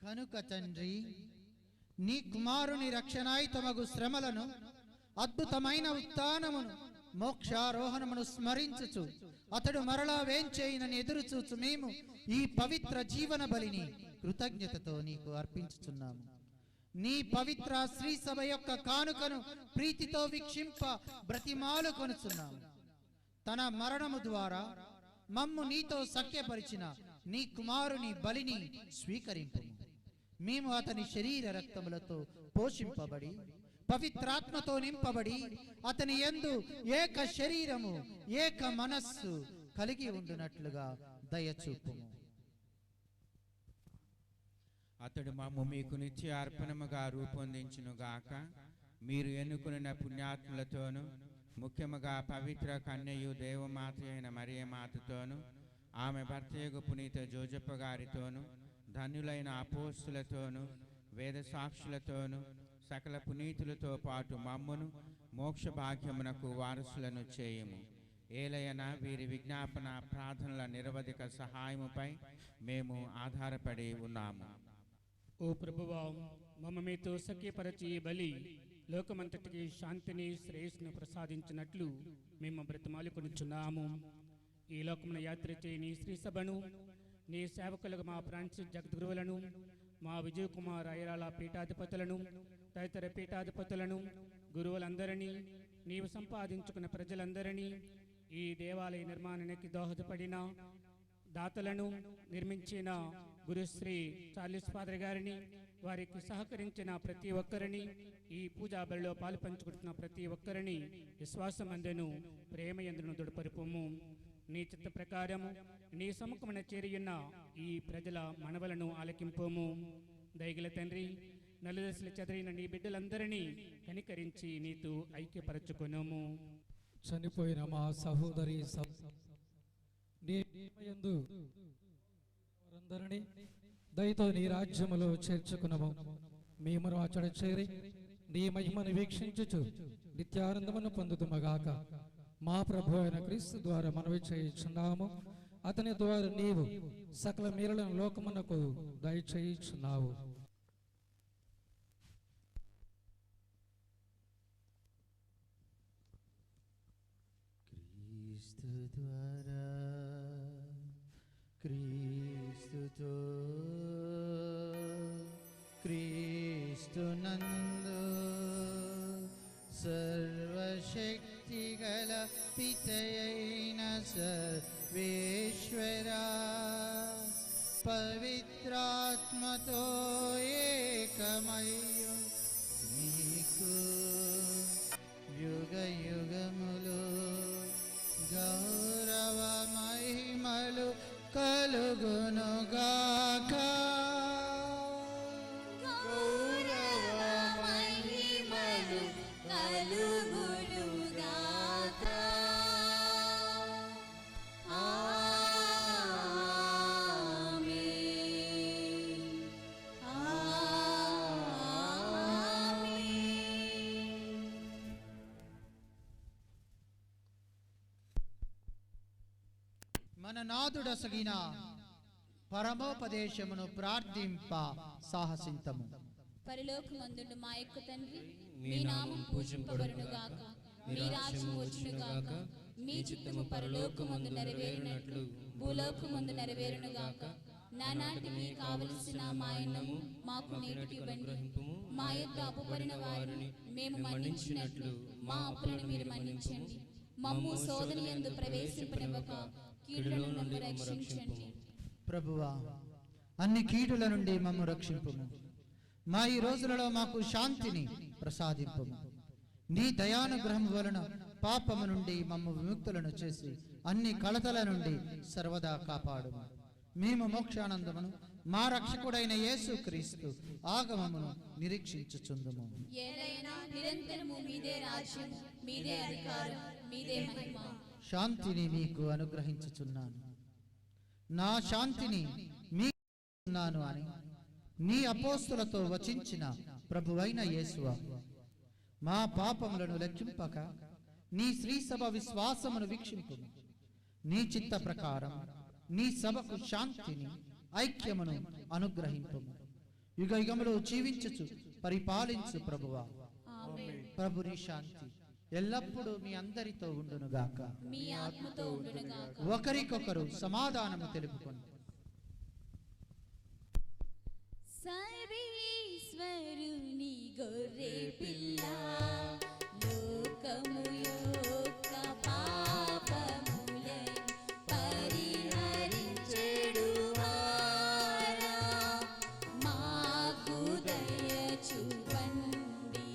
కనుక తండ్రి, నీ కుమారుని రక్షణాయుతమగు శ్రమలను, అద్భుతమైన ఉత్థానమును, మోక్షారోహణమును స్మరించుచు అతడు మరలా వేంచేయునని ఎదురుచూచు మేము ఈ పవిత్ర జీవన బలిని కృతజ్ఞతతో నీకు అర్పించుచున్నాము. నీ పవిత్ర శ్రీ సభ యొక్క కానుకను ప్రీతితో వీక్షింప బ్రతిమాలు కొనుచున్నాము. తన మరణము ద్వారా మమ్ము నీతో సఖ్యపరిచిన నీ కుమారుని బలిని స్వీకరింపు. మేము అతని శరీర రక్తములతో పోషింపబడి పవిత్రాత్మతో నింపబడి అతని యందు ఏక శరీరము ఏక మనస్సు కలిగి ఉండునట్లుగా దయచూపుము. అతడు మమ్ము మీకు నిత్య అర్పణముగా రూపొందించునుగాక. మీరు ఎన్నుకున్న పుణ్యాత్ములతోనూ ముఖ్యముగా పవిత్ర కన్యయు దేవమాత అయిన మరియమాతతోనూ ఆమె భర్తయగు పునీత జోజప్ప గారితోనూ ధన్యులైన అపోస్తులతోనూ వేద సాక్షులతోనూ సకల పునీతులతో పాటు మమ్మును మోక్ష భాగ్యమునకు వారసులను చేయము. ఏలయన వీరి విజ్ఞాపన ప్రార్థనల నిరవధిక సహాయముపై మేము ఆధారపడి ఉన్నాము. ఓ ప్రభువా, మమ్మ మీతో సఖ్యపరచి ఈ బలి లోకమంతటికి శాంతిని శ్రేయస్సును ప్రసాదించినట్లు మేము బ్రతిమాలుకొనుచున్నాము. ఈ లోకమున యాత్ర చేయని శ్రీ సభను, నీ సేవకులకు మా ఫ్రాన్సిస్ జగద్గురువులను, మా విజయ్ కుమార్ ఐరాల పీఠాధిపతులను, తదితర పీఠాధిపతులను, గురువులందరినీ, నీవు సంపాదించుకున్న ప్రజలందరినీ, ఈ దేవాలయ నిర్మాణానికి దోహదపడిన దాతలను, నిర్మించిన గురుశ్రీ చార్లెస్ ఫాదర్ గారిని, వారికి సహకరించిన ప్రతి ఒక్కరిని, ఈ పూజా బలిలో పాలు పంచుకుంటున్న ప్రతి ఒక్కరిని విశ్వాసమందును ప్రేమయందును దృఢపరుపుము. నీ చిత్త ప్రకారము నీ సముఖమున చేరియున్న ఈ ప్రజల మనవలను ఆలకింపుము. దయగల తండ్రి, నలుదశల చెదరిన నీ బిడ్డలందరినీ కనికరించి నీతో ఐక్యపరచుకొనుము. చనిపోయిన మా సహోదరి వారందరినీ దయతో నీ రాజ్యములో చేర్చుకునము. మేము అచ్చట చేరి నీ మహిమను వీక్షించుచు నిత్యానందమును పొందుతుమగాక. మా ప్రభు అయిన క్రీస్తు ద్వారా మనవి చేయుచున్నాము. అతని ద్వారా నీవు సకల మేలులను లోకమునకు దయచేయుచున్నావు. క్రీస్తు ద్వారా, క్రీస్తుతో, క్రీస్తునందు సర్వశక్తి గల పితయైన సర్వేశ్వరా, పవిత్రాత్మతో ఏకమయ్యు నీకు యుగ యుగములు గౌరవ మహిమలు కలుగునుగాక. గౌరవ మహిమలు కలుగునుగాక. ఆమేన్. ఆమేన్. మన నాదుడసగిన పరమోపదేశమును ప్రార్థింప సాహసింతము. పరలోకమందుండు మా యొక్క తండ్రి, మీ నామం పూజింపబడునుగాక, మీ రాజ్యం వచ్చునుగాక, మీ చిత్తము పరలోకమందు నెరవేరినట్లు భూలోకమందు నెరవేరునుగాక. నానాటికి కావలసిన మా అన్నము మాకు నేటికి ఇవ్వండి. మా యొక్క అప్పుపడిన వారిని మేము మన్నించినట్లు మా అప్పులను మీరు మన్నించండి. మమ్ము శోధన యందు ప్రవేశింపనివ్వక కీడుల నుండి రక్షించండి. ప్రభువా, అన్ని కీడుల నుండి మమ్ము రక్షింపుము. మా ఈ రోజులలో మాకు శాంతిని ప్రసాదింపుము. నీ దయానుగ్రహం వలన పాపము నుండి మమ్ము విముక్తులను చేసి అన్ని కలతల నుండి సర్వదా కాపాడుము. మేము మోక్షానందమును మా రక్షకుడైన యేసు క్రీస్తు ఆగమమును నిరీక్షించుచుందుము. ఏలైనా నిరంతరము మీదే రాజ్యం, మీదే అధికారం, మీదే మహిమ. శాంతిని మీకు అనుగ్రహించుచున్నాను, నా శాంతిని మీకు ఇస్తున్నాను అని నీ అపోస్తులతో వచించిన ప్రభువైన యేసువా, మా పాపములను లెక్కింపక నీ శ్రీ సభ విశ్వాసమును వీక్షింపు. నీ చిత్త ప్రకారం నీ సభకు శాంతిని ఐక్యమును అనుగ్రహింపుము. యుగ యుగములు జీవించుచు పరిపాలించు ప్రభువా, ప్రభుని శాంతి ఎల్లప్పుడూ మీ అందరితో ఉండునుగాక. మీ ఆత్మతో ఉండునుగాక. ఒకరికొకరు సమాధానము తెలుపుకొని సర్వేశ్వరుని గొర్రె పిల్ల, లోకము యొక్క పాపములై పరిహరించెడు వారా, మాకు దయ చూపండి.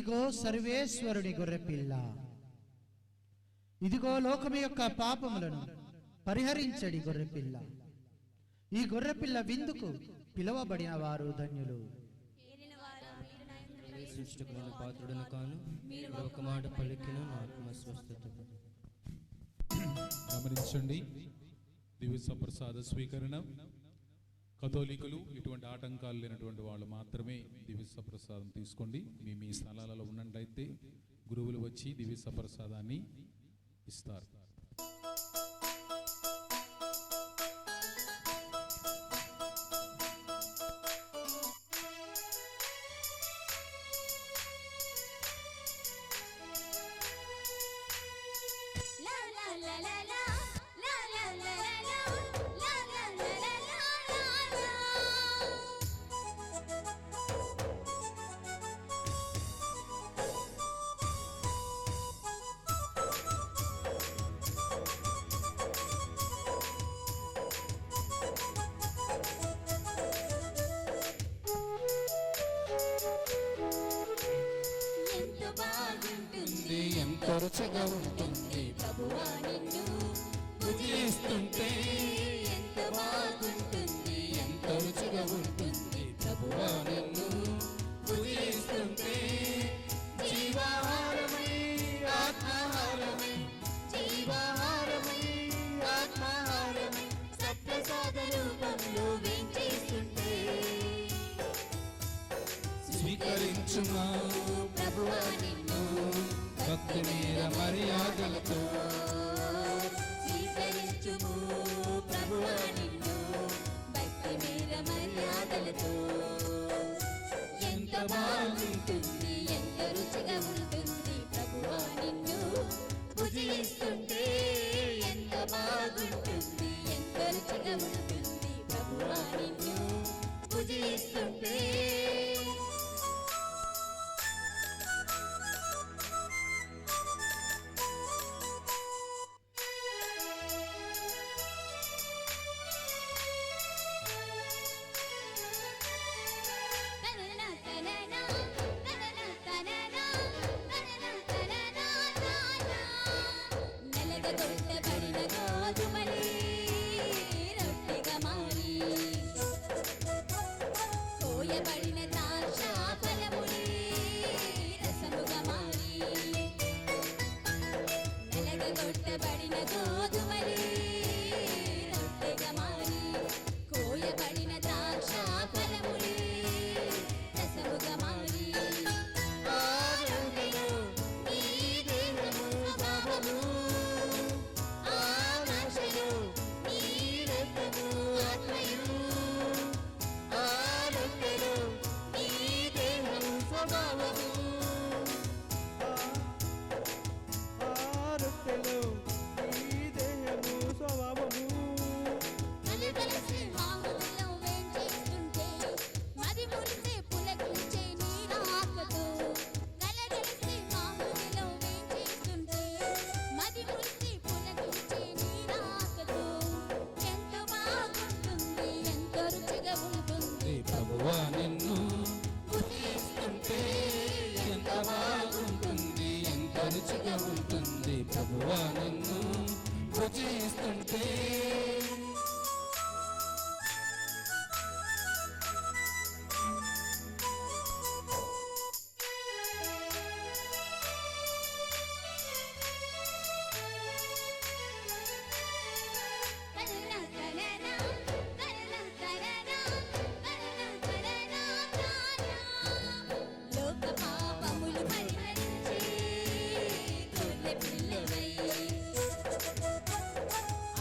ఇదిగో సర్వేశ్వరుని గొర్రెపిల్ల. ఇదిగో లోకము యొక్క పాపములను పరిహరించడి గొర్రెపిల్ల. ఈ గొర్రెపిల్ల విందుకు పిలువబడిన వారు ధన్యులు. సృష్టికులను పాత్రుడను కాను, మీరు ఒక మాట పలికిన ఆత్మ స్వస్థత. గమనించండి, దివ్య ప్రసాద స్వీకరణ కథోలికులు, ఇటువంటి ఆటంకాలు లేనటువంటి వాళ్ళు మాత్రమే దివ్య ప్రసాదం తీసుకోండి. మీ స్థలాలలో ఉన్నట్లయితే గురువులు వచ్చి దివ్య ప్రసాదాన్ని ఇస్తారు. ఎంతో రుచిగా ఉంటుంది ప్రభువా నిన్ను భుజిస్తుంటే, ఎంత బాగుంటుంది, ఎంత రుచిగా ఉంటుంది ప్రభువా నిన్ను భుజిస్తుంటే. జీవాహారమై ఆత్మాహారమై, జీవాహారమై ఆత్మాహారమై సప్రసాద రూపంలో వేంచేస్తుంటే. స్వీకరించుమా ప్రభువా నిన్ను భక్తి మీద మర్యాదలతో, స్వీకరించుము ప్రభువా నిన్ను భక్తి మీద మర్యాదలతో. ఎంత బాగుంటుంది, ఎంత రుచిగా ఉంటుంది ప్రభువా నిన్ను భుజిస్తుంటే. ఎంత బాగుంటుంది, ఎంత రుచిగా ఉంటుంది ప్రభువా నిన్ను భుజిస్తుంటే. ప్రభువా నిన్ను భుజిస్తుంటే, ఎంత బాగుంటుంది, ఎంత రుచిగా ఉంటుంది ప్రభువా నిన్ను భుజిస్తుంటే.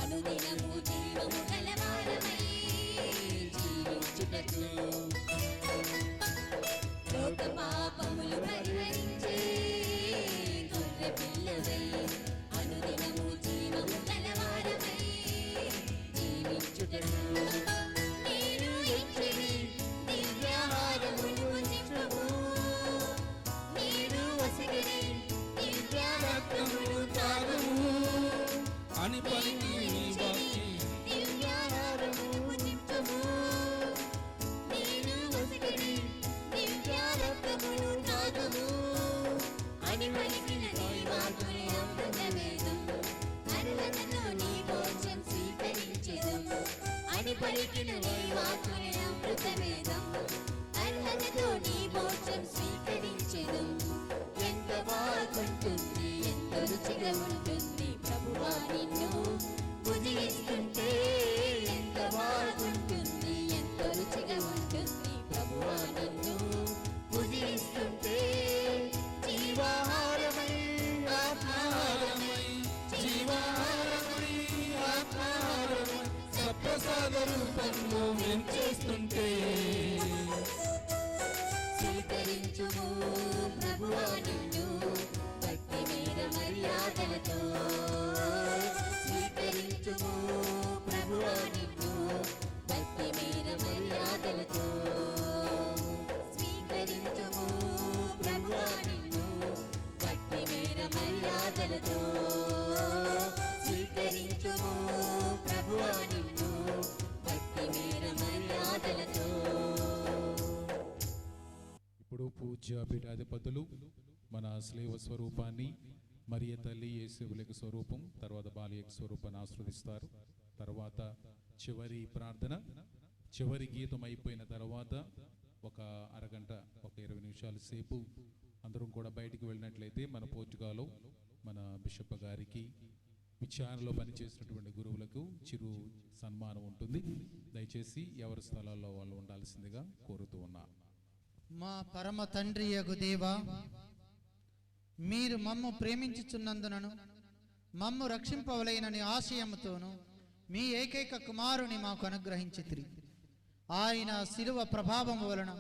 అనుదినము పలికిన నీ వాక్కునే అమృతవేదం అర్హతతో నీ మోక్షం స్వీకరించెదం ఎంత బాగుంటుంది ఎంత రుచిగా ఉంటుంది ప్రభువా నిన్ను పూజిస్తుంటే ఎంత బాగుంటుంది ఎంత రుచిగా ఉంటుంది ప్రభువా నిన్ను పూజిస్తుంటే జీవాహారమై ఆత్మాహారమై జీవాహారమై ఆత్మాహారమై సప్రసాద రూపంలో చేస్తుంటే స్వీకరించుము ప్రభువా నిన్ను భక్తి మీద మర్యాదలతో స్వీకరించుము ప్రభువా నిన్ను భక్తి మీద మర్యాదలతో స్వీకరించుము ప్రభువా నిన్ను భక్తి మీద మర్యాదలతో స్వీకరించుము ప్రభువా నిన్ను భక్తి మీద మర్యాదలతో. ఇప్పుడు పూజ్య పీఠాధిపతులు మన స్లేవ స్వరూపాన్ని మరియ తల్లి యేసువులకి స్వరూపం తర్వాత బాలియక స్వరూపాన్ని ఆస్వాదిస్తారు. తర్వాత చివరి ప్రార్థన, చివరి గీతం అయిపోయిన తర్వాత ఒక అరగంట ఒక 20 నిమిషాల సేపు అందరం కూడా బయటికి వెళ్ళినట్లయితే మన పోర్చుగాలో మన బిషప్ గారికి విచారణలో పనిచేసినటువంటి గురువులకు చిరు సన్మానం ఉంటుంది. దయచేసి ఎవరి స్థలాల్లో వాళ్ళు ఉండాల్సిందిగా కోరుతూ ఉన్నా. మా పరమ తండ్రి యగు దేవా, మీరు మమ్ము ప్రేమించుచున్నందునను మమ్ము రక్షింపవలైనని ఆశయముతోను మీ ఏకైక కుమారుని మాకు అనుగ్రహించితిరి. ఆయన శిలువ ప్రభావము వలన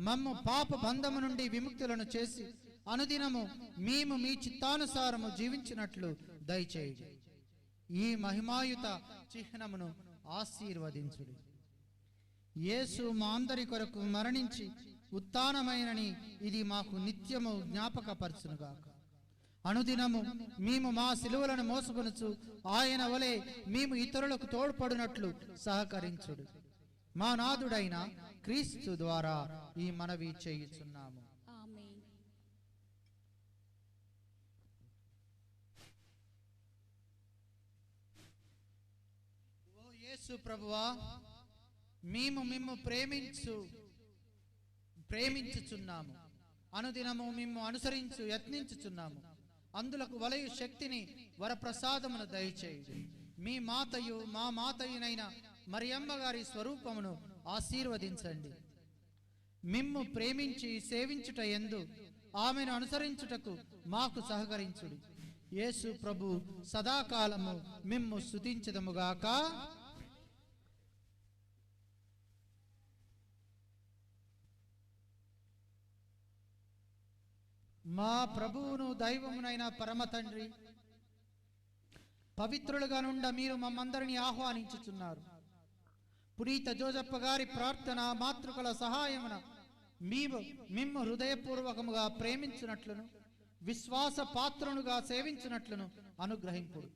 మమ్ము పాప బంధము నుండి విముక్తులను చేసి అనుదినము మేము మీ చిత్తానుసారము జీవించినట్లు దయచేయుడి. ఈ మహిమాయుత చిహ్నమును ఆశీర్వదించుడి. యేసు మా అందరి కొరకు మరణించి ఉత్థానమైనని ఇది మాకు నిత్యము జ్ఞాపకపరచునుగాక. అనుదినము మేము మా సిలువలను మోసుకొనుచు ఆయన వలె మేము ఇతరులకు తోడ్పడినట్లు సహకరించుడు. మా నాథుడైన క్రీస్తు ద్వారా ఈ మనవి చేయుచున్నాము. ఆమేన్. ఓ యేసు ప్రభువా, మేము మిమ్ము ప్రేమించుచున్నాము. అనుదినము మిమ్ము అనుసరించు యత్నించుచున్నాము. అందులకు వలయు శక్తిని వరప్రసాదమును దయచేయుడి. మీ మాతయు మా మాతయునైన మరియమ్మ గారి స్వరూపమును ఆశీర్వదించండి. మిమ్ము ప్రేమించి సేవించుట యందు ఆమెను అనుసరించుటకు మాకు సహకరించుడి. యేసు ప్రభు సదాకాలము మిమ్ము స్తుతించుదముగాక. మా ప్రభువును దైవమునైన పరమ తండ్రి, పవిత్రులుగా నుండ మీరు మమ్మందరినీ ఆహ్వానించుచున్నారు. పునీత జోజప్ప గారి ప్రార్థన మాతృకల సహాయమున మిమ్ము హృదయపూర్వకముగా ప్రేమించునట్లును విశ్వాస పాత్రునుగా సేవించునట్లును అనుగ్రహింపుడు.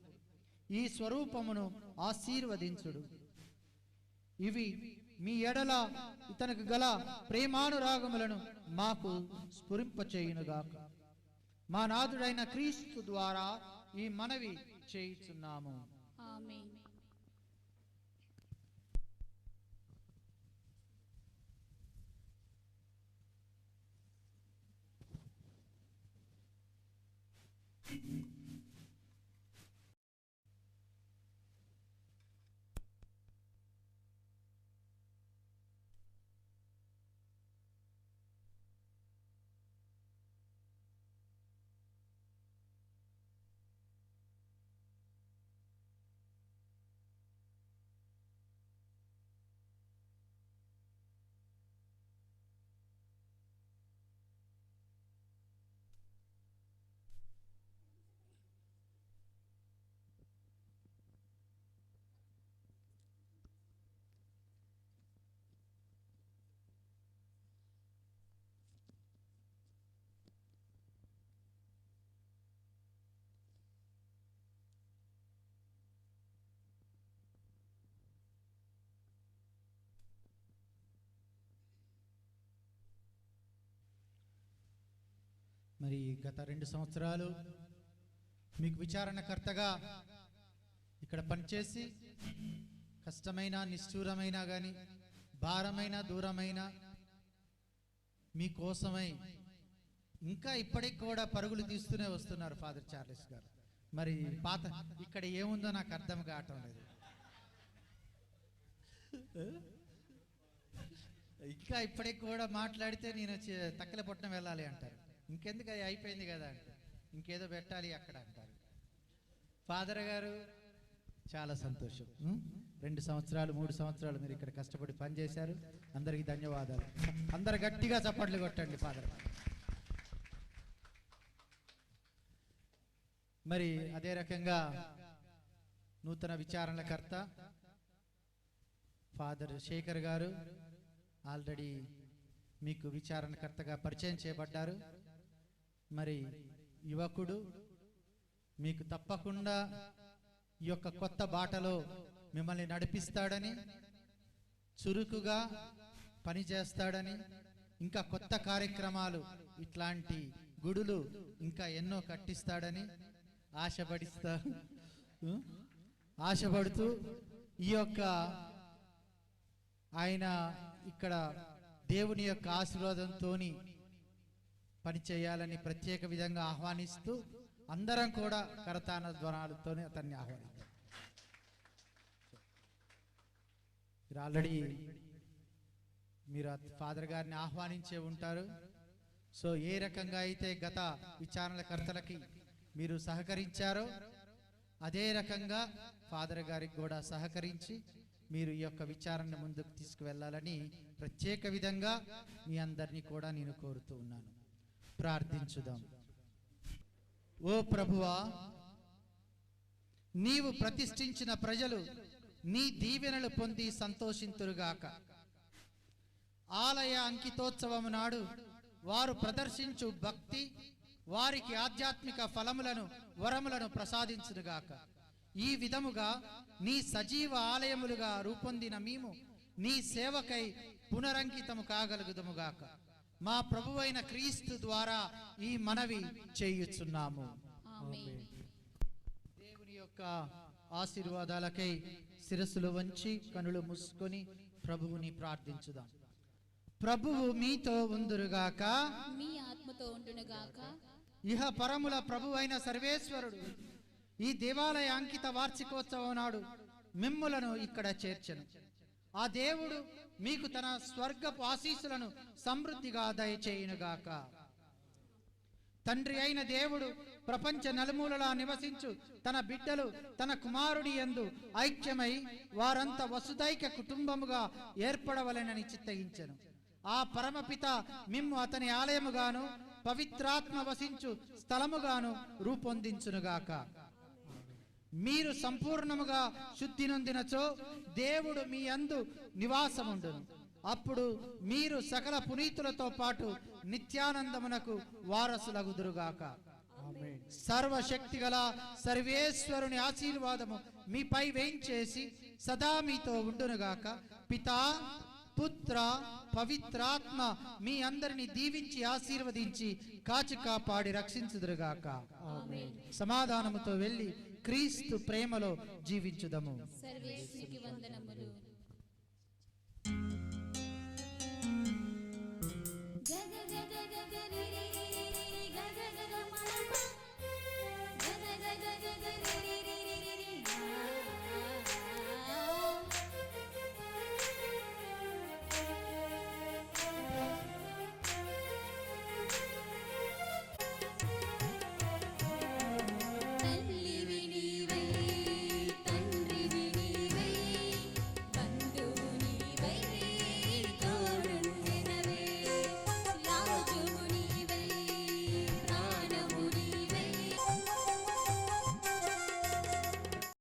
ఈ స్వరూపమును ఆశీర్వదించుడు. ఇవి మీ ఎడల ఇతనికి గల ప్రేమానురాగములను మాకు స్ఫురింపచేయునుగాక. మా నాథుడైన క్రీస్తు ద్వారా ఈ మనవి చేయుచున్నాము. ఆమేన్. మరి గత 2 సంవత్సరాలు మీకు విచారణకర్తగా ఇక్కడ పనిచేసి కష్టమైన నిష్ఠూరమైన కానీ భారమైన దూరమైన మీకోసమై ఇంకా ఇప్పటికి కూడా పరుగులు తీస్తూనే వస్తున్నారు ఫాదర్ చార్లెస్ గారు. మరి పాత ఇక్కడ ఏముందో నాకు అర్థం కావటం లేదు. ఇంకా ఇప్పటికి కూడా మాట్లాడితే నేను తక్కలపట్నం వెళ్ళాలి అంటారు. ఇంకెందుకు అది అయిపోయింది కదా అంటే ఇంకేదో పెట్టాలి అక్కడ అంటారు. ఫాదర్ గారు చాలా సంతోషం. 2 సంవత్సరాలు 3 సంవత్సరాలు మీరు ఇక్కడ కష్టపడి పనిచేశారు. అందరికీ ధన్యవాదాలు. అందరు గట్టిగా చప్పట్లు కొట్టండి ఫాదర్. మరి అదే రకంగా నూతన విచారణకర్త ఫాదర్ శేఖర్ గారు ఆల్రెడీ మీకు విచారణకర్తగా పరిచయం చేయబడ్డారు. మరి యువకుడు మీకు తప్పకుండా ఈ యొక్క కొత్త బాటలో మిమ్మల్ని నడిపిస్తాడని, చురుకుగా పనిచేస్తాడని, ఇంకా కొత్త కార్యక్రమాలు ఇట్లాంటి గుడులు ఇంకా ఎన్నో కట్టిస్తాడని ఆశపడుతూ ఈ యొక్క ఆయన ఇక్కడ దేవుని యొక్క ఆశీర్వాదంతో పని చేయాలని ప్రత్యేక విధంగా ఆహ్వానిస్తూ అందరం కూడా కరతాన ధ్వనాలతో అతన్ని ఆహ్వానిస్తాం. మీరు ఆల్రెడీ ఫాదర్ గారిని ఆహ్వానించే ఉంటారు. సో ఏ రకంగా అయితే గత విచారణకర్తలకి మీరు సహకరించారో అదే రకంగా ఫాదర్ గారికి కూడా సహకరించి మీరు ఈ యొక్క విచారణ ముందుకు తీసుకువెళ్ళాలని ప్రత్యేక విధంగా మీ అందరినీ కూడా నేను కోరుతూ ఉన్నాను. ప్రార్థించుదాం. ఓ ప్రభువా, నీవు ప్రతిష్ఠించిన ప్రజలు నీ దీవెనలు పొంది సంతోషింతురుగాక. ఆలయ అంకితోత్సవము నాడు వారు ప్రదర్శించు భక్తి వారికి ఆధ్యాత్మిక ఫలములను వరములను ప్రసాదించునుగాక. ఈ విధముగా నీ సజీవ ఆలయములుగా రూపొందిన మేము నీ సేవకై పునరంకితము కాగలుగుదముగాక. మా ప్రభువైన క్రీస్తు ద్వారా ఈ మనవి చేయుచున్నాము. దేవుని యొక్క ఆశీర్వాదాలకై శిరస్సులు వంచి కనులు మూసుకొని ప్రభువుని ప్రార్థించుదాం. ప్రభువు మీతో ఉందురుగాక, మీ ఆత్మతో ఉండునుగాక. ఇహ పరముల ప్రభువైన సర్వేశ్వరుడు ఈ దేవాలయ అంకిత వార్షికోత్సవం నాడు మిమ్ములను ఇక్కడ చేర్చెను. ఆ దేవుడు మీకు తన స్వర్గపు ఆశీస్సులను సమృద్ధిగా దయచేయునుగాక. తండ్రి అయిన దేవుడు ప్రపంచ నలుమూలలా నివసించు తన బిడ్డలు తన కుమారుడి యందు ఐక్యమై వారంతా వసుదైక కుటుంబముగా ఏర్పడవలెనని చిత్తగించెను. ఆ పరమపిత మిమ్ము అతని ఆలయముగాను పవిత్రాత్మ వసించు స్థలముగాను రూపొందించునుగాక. మీరు సంపూర్ణముగా శుద్ధి నొందినచో దేవుడు మీ యందు నివాసముండును. అప్పుడు మీరు సకల పునీతులతో పాటు నిత్యానందమునకు వారసులగుదురుగాక. సర్వశక్తిగల సర్వేశ్వరుని ఆశీర్వాదము మీపై వేయించేసి సదా మీతో ఉండునుగాక. పితా పుత్ర పవిత్రాత్మ మీ అందరిని దీవించి ఆశీర్వదించి కాచి కాపాడి రక్షించుదురుగాక. సమాధానముతో వెళ్ళి క్రీస్తు ప్రేమలో జీవించుదము. సర్వేశ్వరునికి వందనములు.